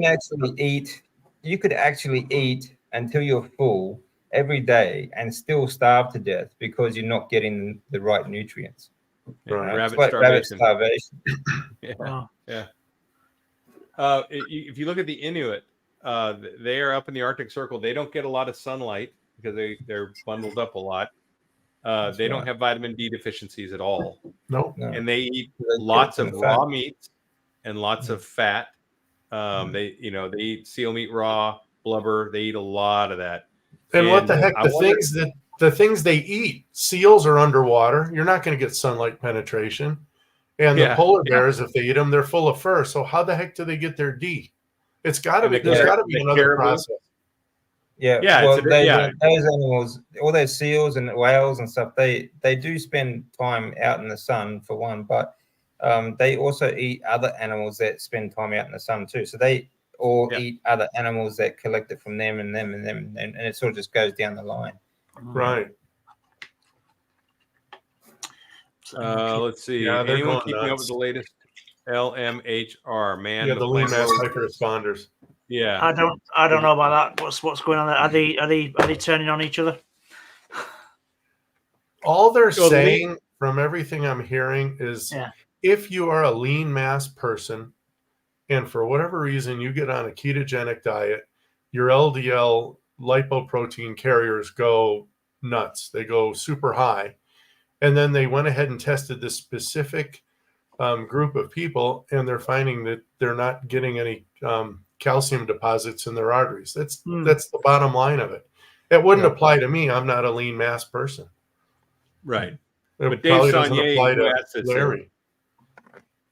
You could actually eat until you're full every day and still starve to death because you're not getting the right nutrients. Right? It's like rabbit starvation. Yeah. If you look at the Inuit, they are up in the Arctic Circle. They don't get a lot of sunlight because they're bundled up a lot. They don't have vitamin D deficiencies at all. No. And they eat lots of raw meats and lots of fat. They eat seal meat raw, blubber. They eat a lot of that. And what the heck? The things they eat, seals are underwater. You're not going to get sunlight penetration. And the polar bears, if they eat them, they're full of fur. So how the heck do they get their D? It's got to be. There's got to be another process. Yeah. Well, those animals, all those seals and whales and stuff, they do spend time out in the sun for one, but they also eat other animals that spend time out in the sun too. So they all eat other animals that collect it from them and them and them, and it sort of just goes down the line. Right. Let's see. Anyone keeping up with the latest LMHR? Man, the lean mass hyper-responders. Yeah. I don't know about that. What's going on there? Are they turning on each other? All they're saying, from everything I'm hearing, is if you are a lean mass person and for whatever reason you get on a ketogenic diet, your LDL lipoprotein carriers go nuts. They go super high. And then they went ahead and tested this specific group of people, and they're finding that they're not getting any calcium deposits in their arteries. That's the bottom line of it. It wouldn't apply to me. I'm not a lean mass person. Right. It but Dave Saunier, apply to Larry.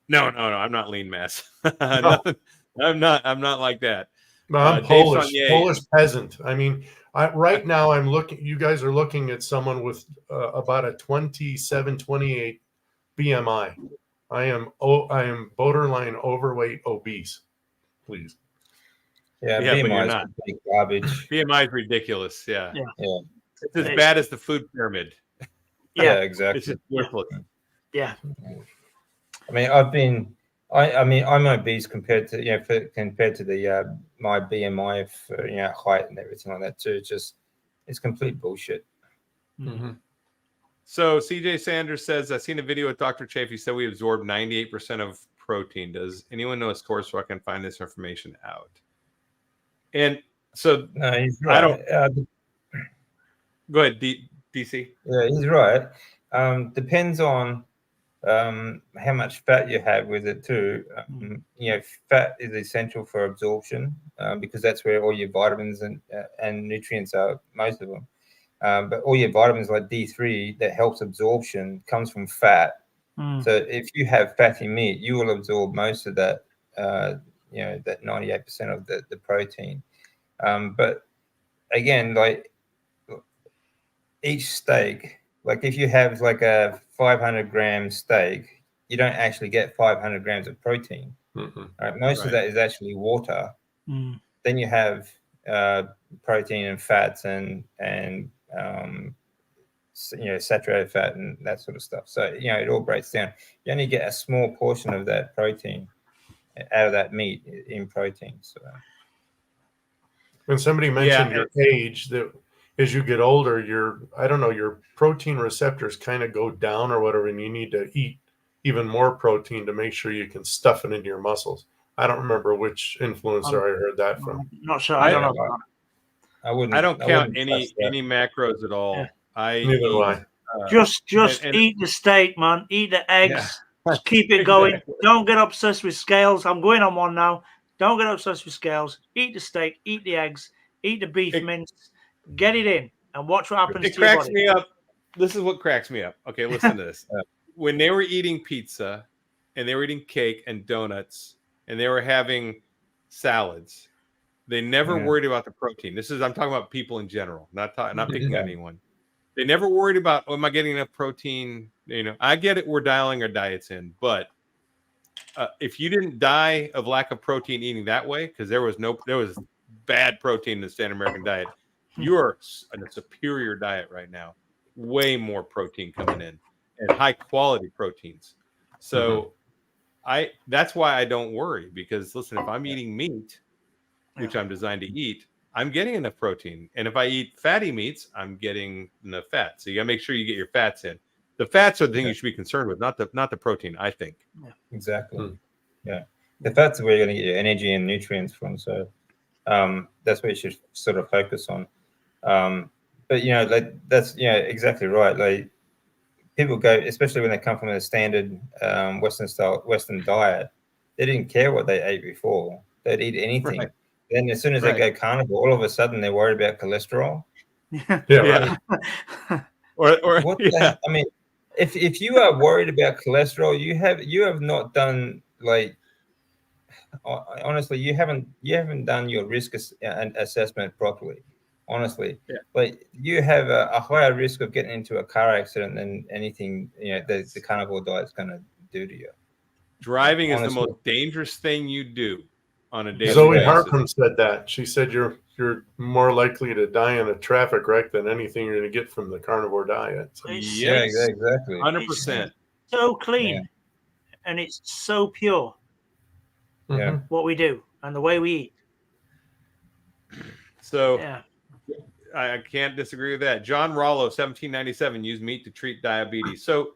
No, I'm not lean mass. Nothing, I'm not like that. No, I'm Polish peasant. I mean, right now I'm looking. You guys are looking at someone with about a 27, 28 BMI. I am borderline overweight, obese. Please. Yeah, but you're BMI not. Is garbage. BMI is ridiculous. Yeah. It's as It's bad as the food pyramid. Yeah, exactly. It's just worthless. Yeah. I mean, I'm obese compared to the my BMI for height and everything like that too. It's complete bullshit. Mm-hmm. So CJ Sanders says, I've seen a video with Dr. Chafe. He said we absorb 98% of protein. Does anyone know his course so I can find this information out? And so no, he's right. Go ahead, DC. Yeah, he's right. Depends on how much fat you have with it too. Fat is essential for absorption because that's where all your vitamins and nutrients are, most of them. But all your vitamins like D3 that helps absorption comes from fat. So if you have fatty meat, you will absorb most of that, that 98% of the protein. But again, like each steak, like if you have like a 500-gram steak, you don't actually get 500 grams of protein. Mm-hmm. Right? Most of that is actually water. Then you have protein and fats and saturated fat and that sort of stuff. So it all breaks down. You only get a small portion of that protein out of that meat in protein. So when somebody mentioned your age, that as you get older, your protein receptors kind of go down or whatever, and you need to eat even more protein to make sure you can stuff it into your muscles. I don't remember which influencer I heard that from. Not sure. I don't know. I don't count any macros at all. Yeah. Neither do I. Just eat the steak, man. Eat the eggs. Yeah. Just keep it going. Don't get obsessed with scales. I'm going on one now. Don't get obsessed with scales. Eat the steak. Eat the eggs. Eat the beef mince. Get it in and watch what happens. It cracks me up. This is what cracks me up. Okay, listen to this. When they were eating pizza and they were eating cake and donuts and they were having salads, they never worried about the protein. I'm talking about people in general, not picking on anyone. They never worried about, am I getting enough protein? I get it. We're dialing our diets in, but if you didn't die of lack of protein eating that way, because there was bad protein in the standard American diet, you're on a superior diet right now. Way more protein coming in and high quality proteins. So that's why I don't worry, because listen, if I'm eating meat, which I'm designed to eat, I'm getting enough protein. And if I eat fatty meats, I'm getting enough fat. So you gotta make sure you get your fats in. The fats are the thing you should be concerned with, not the protein, I think. Exactly. Yeah. The fats are where you're gonna get your energy and nutrients from. So that's what you should sort of focus on. But like that's exactly right. Like people go, especially when they come from a standard Western diet, they didn't care what they ate before. They'd eat anything. Right. Then as soon as they go carnivore, all of a sudden they're worried about cholesterol. Right. Or what the hell? I mean, if you are worried about cholesterol, you have not done, like, honestly, you haven't done your risk assessment properly. Honestly, like you have a higher risk of getting into a car accident than anything the carnivore diet is going to do to you. Driving is the most dangerous thing you do on a daily Zoe basis. Harpum said that. She said you're more likely to die in a traffic wreck than anything you're going to get from the carnivore diet. So. Yeah, exactly. 100%. So clean, and it's so pure. Yeah, what we do and the way we eat. So I can't disagree with that. John Rollo, 1797, used meat to treat diabetes. So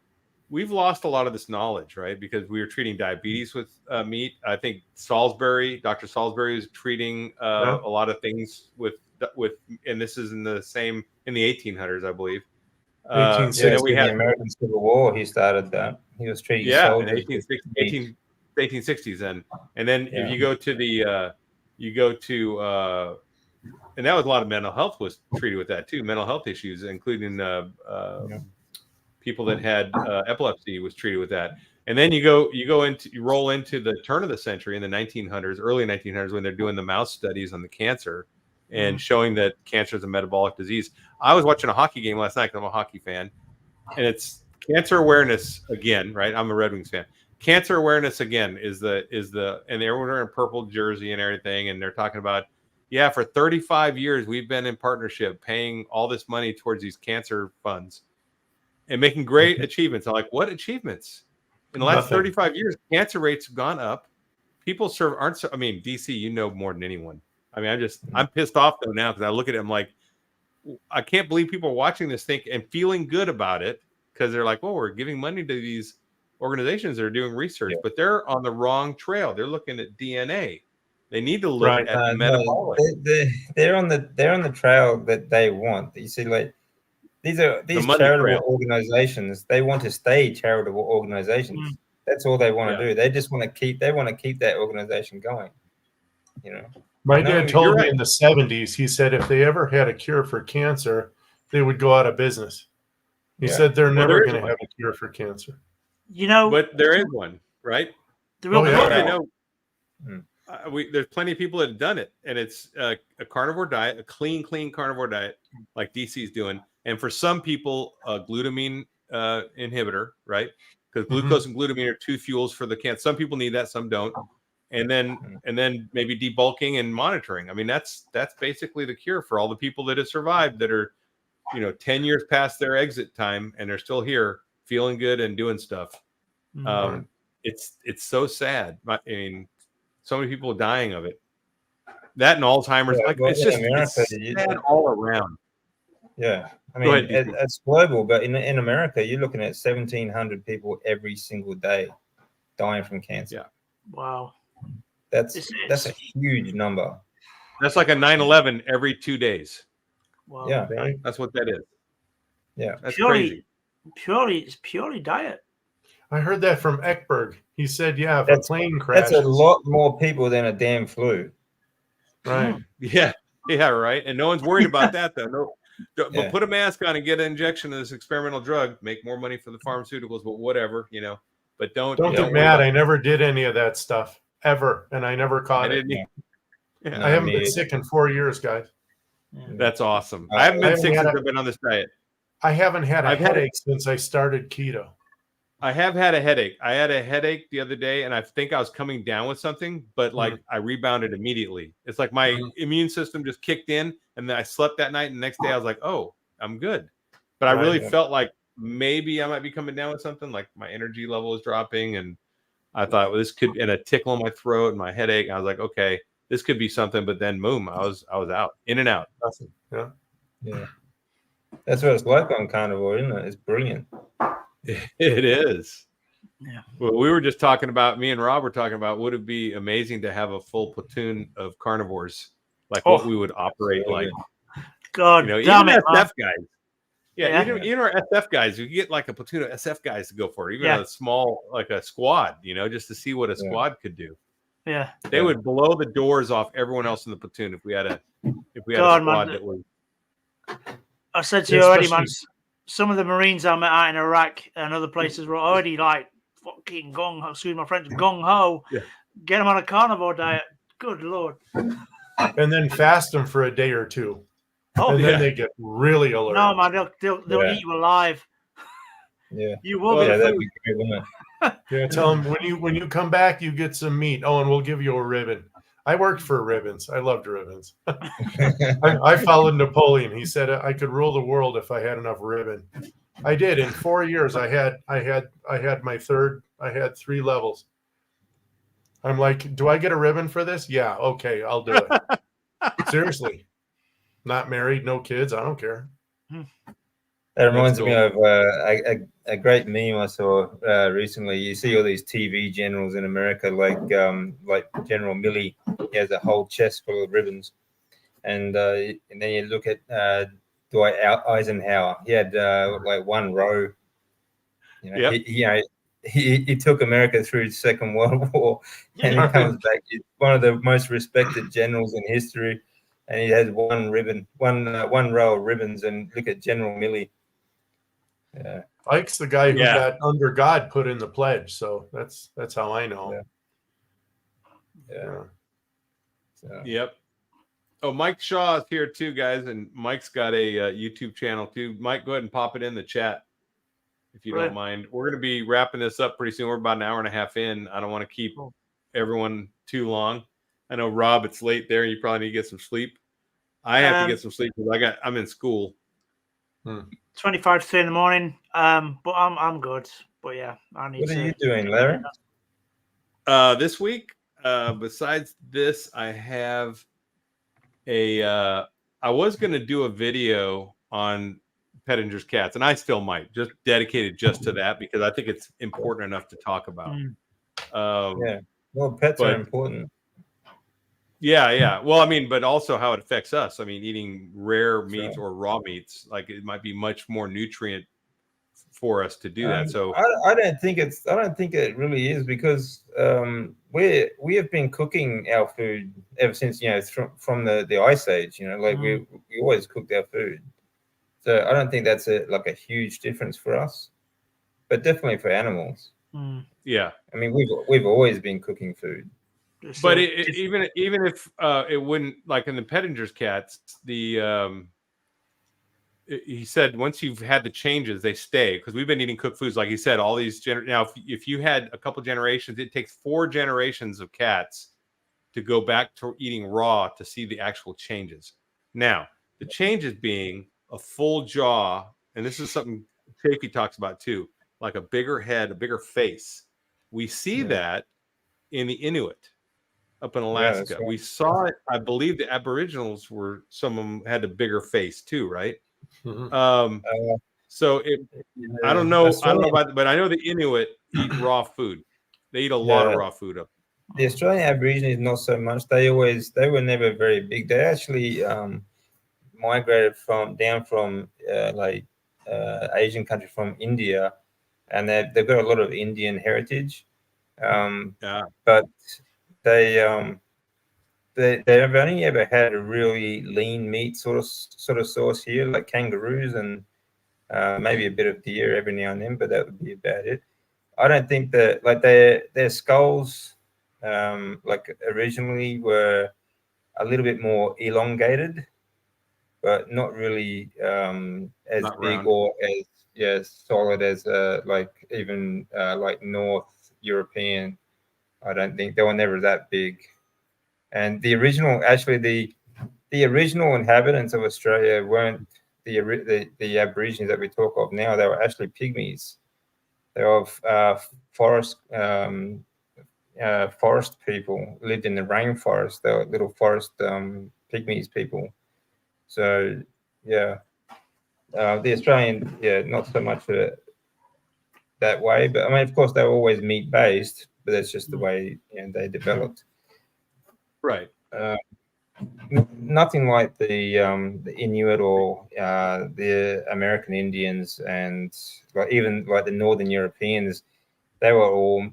we've lost a lot of this knowledge, right? Because we were treating diabetes with meat. I think Dr. Salisbury was treating a lot of things with, and this is in the 1800s, I believe. 1860. We had the American Civil War. He started that. He was treating soldiers. 1860s, and then if you go to and that was a lot of mental health was treated with that too. Mental health issues, including people that had epilepsy, was treated with that. And then you roll into the turn of the century in the 1900s, early 1900s, when they're doing the mouse studies on the cancer and showing that cancer is a metabolic disease. I was watching a hockey game last night because I'm a hockey fan, and it's cancer awareness again, right? I'm a Red Wings fan. Cancer awareness again is the and everyone wearing a purple jersey and everything, and they're talking about, for 35 years we've been in partnership paying all this money towards these cancer funds and making great achievements. I'm like, what achievements? In the last 35 years, cancer rates have gone up. People DC, you know more than anyone. I mean, I'm pissed off though now because I look at it, I'm like, I can't believe people are watching this thing and feeling good about it because they're like, well, we're giving money to these organizations that are doing research, but they're on the wrong trail. They're looking at DNA. They need to look at metabolic. They're on the trail that they want. You see, like these charitable organizations. They want to stay charitable organizations. That's all they want to do. They just want to keep that organization going. My dad told me in the 70s, he said if they ever had a cure for cancer, they would go out of business. He said they're never going to have a cure for cancer. But there is one, right? I know. There's plenty of people that have done it, and it's a carnivore diet, a clean carnivore diet, like DC's doing. And for some people, a glutamine inhibitor, right? Because glucose and glutamine are two fuels for the cancer. Some people need that, some don't. And then maybe debulking and monitoring. I mean, that's basically the cure for all the people that have survived that are, 10 years past their exit time and they're still here, feeling good and doing stuff. It's so sad. I mean, so many people dying of it. That and Alzheimer's, it's sad all around. Yeah, I mean, it's global, but in America, you're looking at 1,700 people every single day dying from cancer. Yeah, wow, that's a huge number. That's like a 9/11 every 2 days. Wow. Yeah, right. That's what that is. Yeah, that's crazy. It's purely diet. I heard that from Ekberg. He said, if a plane crashes. That's a lot more people than a damn flu. Right. Yeah, right. And no one's worried about that, though. But put a mask on and get an injection of this experimental drug. Make more money for the pharmaceuticals, but whatever, But don't get mad. I never did any of that stuff ever, and I never caught it. I haven't been sick in 4 years, guys. That's awesome. I haven't been sick since I've been on this diet. I haven't had a headache since I started keto. I have had a headache. I had a headache the other day, and I think I was coming down with something, but like I rebounded immediately. It's like my immune system just kicked in, and then I slept that night, and the next day I was like, oh, I'm good. But I really felt like maybe I might be coming down with something, like my energy level is dropping, and I thought, well, this could, and a tickle in my throat and my headache. I was like, okay, this could be something, but then boom, I was out, in and out. Yeah. That's what it's like on carnivore, isn't it? It's brilliant. It is. Yeah. Well, we were just talking about, me and Rob were talking about, would it be amazing to have a full platoon of carnivores, like what we would operate like. God, you know, damn even it, SF guys. Yeah, even our SF guys, you get like a platoon of SF guys to go for it, even a small, like a squad, you know, just to see what a squad could do. Yeah, they would blow the doors off everyone else in the platoon if we had a squad that was. I said to you already, man. Some of the Marines I met out in Iraq and other places were already like fucking excuse my French, gong ho. Yeah. Get them on a carnivore diet. Good Lord. And then fast them for a day or two. Oh, and then they get really alert. No, man, they'll eat you alive. Yeah, you will be. That'd be great, wouldn't it? Tell them when you come back, you get some meat. Oh, and we'll give you a ribbon. I worked for ribbons. I loved ribbons. I followed Napoleon. He said I could rule the world if I had enough ribbon. I did. In 4 years, I had my third. I had 3 levels. I'm like, do I get a ribbon for this? Yeah. Okay, I'll do it. Seriously. Not married, no kids. I don't care. That reminds me of a great meme I saw recently. You see all these TV generals in America, like General Milley. He has a whole chest full of ribbons, and then you look at Dwight Eisenhower. He had like 1 row. You know, he took America through the Second World War, and he comes back. He's one of the most respected generals in history, and he has 1 ribbon, one row of ribbons. And look at General Milley. Yeah, Ike's the guy who got under God put in the pledge, so that's how I know. Yep. Oh, Mike Shaw is here too, guys, and Mike's got a YouTube channel too. Mike, go ahead and pop it in the chat if you don't mind. We're going to be wrapping this up pretty soon. We're about an hour and a half in. I don't want to keep everyone too long. I know, Rob, it's late there. You probably need to get some sleep. I have to get some sleep because I'm in school. 25 to 3 in the morning, but I'm good. But yeah, I need. What are you doing, Larry? This week, besides this, I have I was going to do a video on Pottinger's cats, and I still might, just dedicated just to that because I think it's important enough to talk about. Well, pets are important. Yeah. Well, I mean, but also how it affects us. I mean, eating rare meats or raw meats, like it might be much more nutrient for us to do that. So I don't think it really is, because we have been cooking our food ever since, you know, from the Ice Age. You know, like we always cooked our food. So I don't think that's a huge difference for us, but definitely for animals. Yeah. I mean, we've always been cooking food. But even if it wouldn't, like in the Pottinger's cats, he said once you've had the changes, they stay, because we've been eating cooked foods, like he said, all these now if you had a couple generations, it takes 4 generations of cats to go back to eating raw to see the actual changes. Now the changes being a full jaw, and this is something Chafee talks about too, like a bigger head, a bigger face. We see that in the Inuit up in Alaska. Right. We saw it. I believe the Aboriginals were, some of them had a bigger face too, right? So I don't know about, but I know the Inuit eat raw food. They eat a lot of raw food up. The Australian Aborigines not so much. They were never very big. They actually migrated down from Asian country, from India, and they've got a lot of Indian heritage. But they've only ever had a really lean meat sort of source here, like kangaroos and maybe a bit of deer every now and then, but that would be about it. I don't think that, like, their skulls originally were a little bit more elongated, but not really as Not big round. or as solid as like even like North European. I don't think they were never that big. And the original, actually, the original inhabitants of Australia weren't the Aborigines that we talk of now. They were actually pygmies. They were forest forest people, lived in the rainforest. They were little forest pygmies people. So yeah, the Australian, not so much that way. But I mean, of course, they were always meat based, but that's just the way they developed. Right. Nothing like the Inuit or the American Indians, and like even like the Northern Europeans. They were all,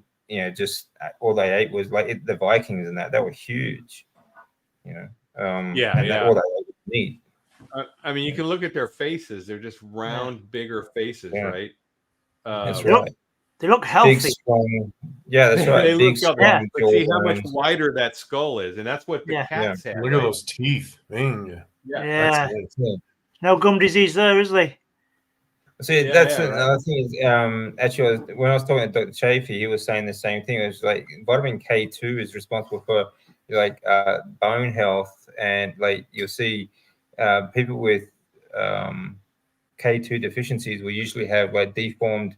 just all they ate was like the Vikings and that. They were huge, Yeah, and yeah. all they ate was meat. I mean, you can look at their faces; they're just round, bigger faces, right? That's right. They look healthy. Big, strong. Yeah, that's right. They Big, look strong. healthy. But see how much jawbones. wider that skull is, and that's what the cats have. Look at those teeth. Bing. Yeah. No gum disease there, is there? See, that's another thing. Is actually, when I was talking to Dr. Chafee, he was saying the same thing. It was like vitamin K2 is responsible for like bone health, and like you'll see people with K2 deficiencies will usually have like deformed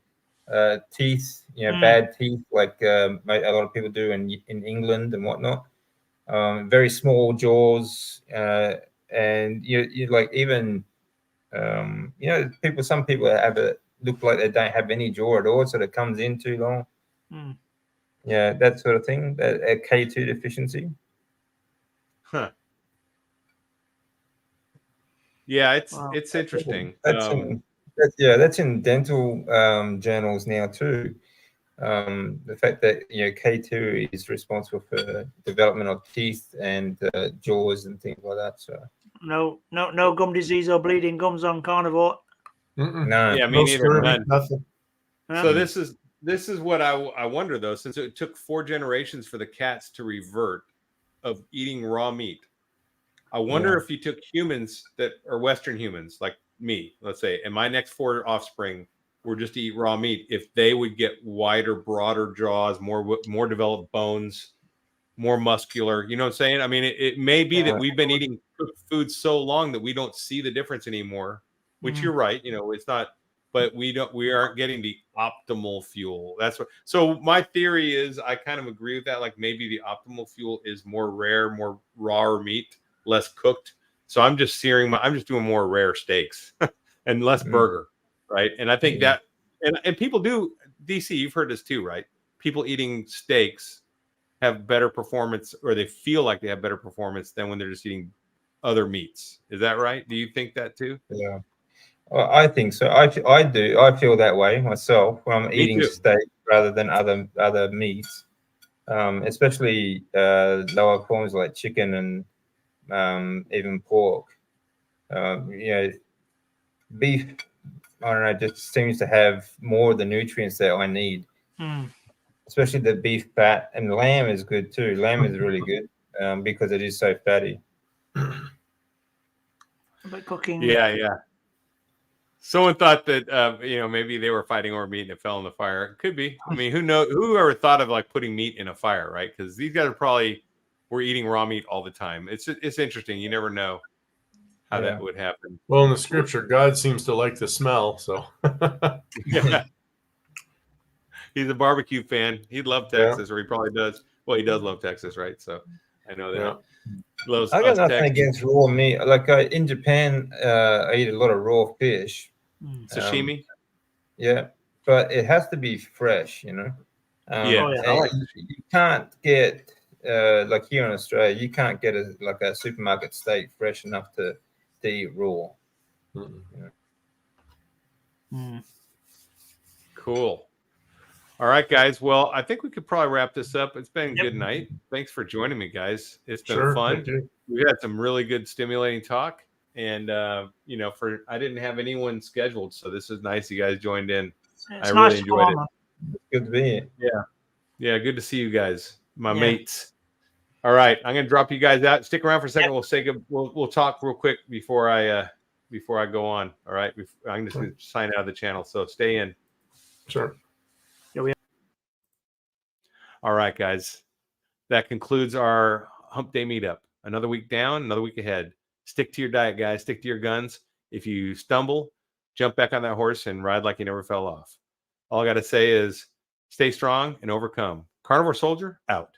teeth, bad teeth, like a lot of people do in England and whatnot. Very small jaws, and you like even. Some people have it look like they don't have any jaw at all, so it comes in too long. Yeah, that sort of thing. That a K2 deficiency. Huh. Yeah, it's interesting. That's in dental journals now too. The fact that K2 is responsible for development of teeth and jaws and things like that. So no gum disease or bleeding gums on carnivore. No, yeah, me neither. None. Nothing. So this is what I wonder though, since it took 4 generations for the cats to revert of eating raw meat. I wonder if you took humans that are Western humans like me, let's say, and my next 4 offspring were just to eat raw meat, if they would get wider, broader jaws, more developed bones, more muscular. You know what I'm saying? I mean, it may be that we've been eating food so long that we don't see the difference anymore. Which you're right. It's not. But we aren't getting the optimal fuel. That's what. So my theory is, I kind of agree with that. Like maybe the optimal fuel is more rare, more raw meat, less cooked. So I'm just I'm just doing more rare steaks and less burger, right? And I think that, and people do. DC, you've heard this too, right? People eating steaks have better performance, or they feel like they have better performance than when they're just eating other meats. Is that right? Do you think that too? Yeah. Well, I think so. I do. I feel that way myself when I'm eating steak rather than other meats, especially lower forms like chicken and even pork. Beef, I don't know, just seems to have more of the nutrients that I need, especially the beef fat. And lamb is good too. Lamb is really good because it is so fatty. But cooking. Yeah. Someone thought that maybe they were fighting over meat and it fell in the fire. It could be. I mean, who knows? Who ever thought of like putting meat in a fire, right? Because these guys were eating raw meat all the time. It's interesting. You never know how that would happen. Well, in the scripture, God seems to like the smell. So yeah, he's a barbecue fan. He'd love Texas, or he probably does. Well, he does love Texas, right? So I know that. Yeah. I got nothing against raw meat. Like in Japan, I eat a lot of raw fish. Sashimi. Yeah, but it has to be fresh, Yeah, you can't get like here in Australia, you can't get a supermarket steak fresh enough to eat raw. Cool. All right, guys. Well, I think we could probably wrap this up. It's been a good night. Thanks for joining me, guys. It's been fun. We had some really good, stimulating talk. And, I didn't have anyone scheduled. So this is nice. You guys joined in. I really enjoyed it. It's good to be here. Yeah. Yeah. Good to see you guys, my mates. All right, I'm gonna drop you guys out. Stick around for a second. We'll say good. We'll talk real quick before I go on. All right, I'm just gonna sign out of the channel. So stay in. Sure. All right, guys. That concludes our Hump Day meetup. Another week down, another week ahead. Stick to your diet, guys. Stick to your guns. If you stumble, jump back on that horse and ride like you never fell off. All I got to say is stay strong and overcome. Carnivore Soldier, out.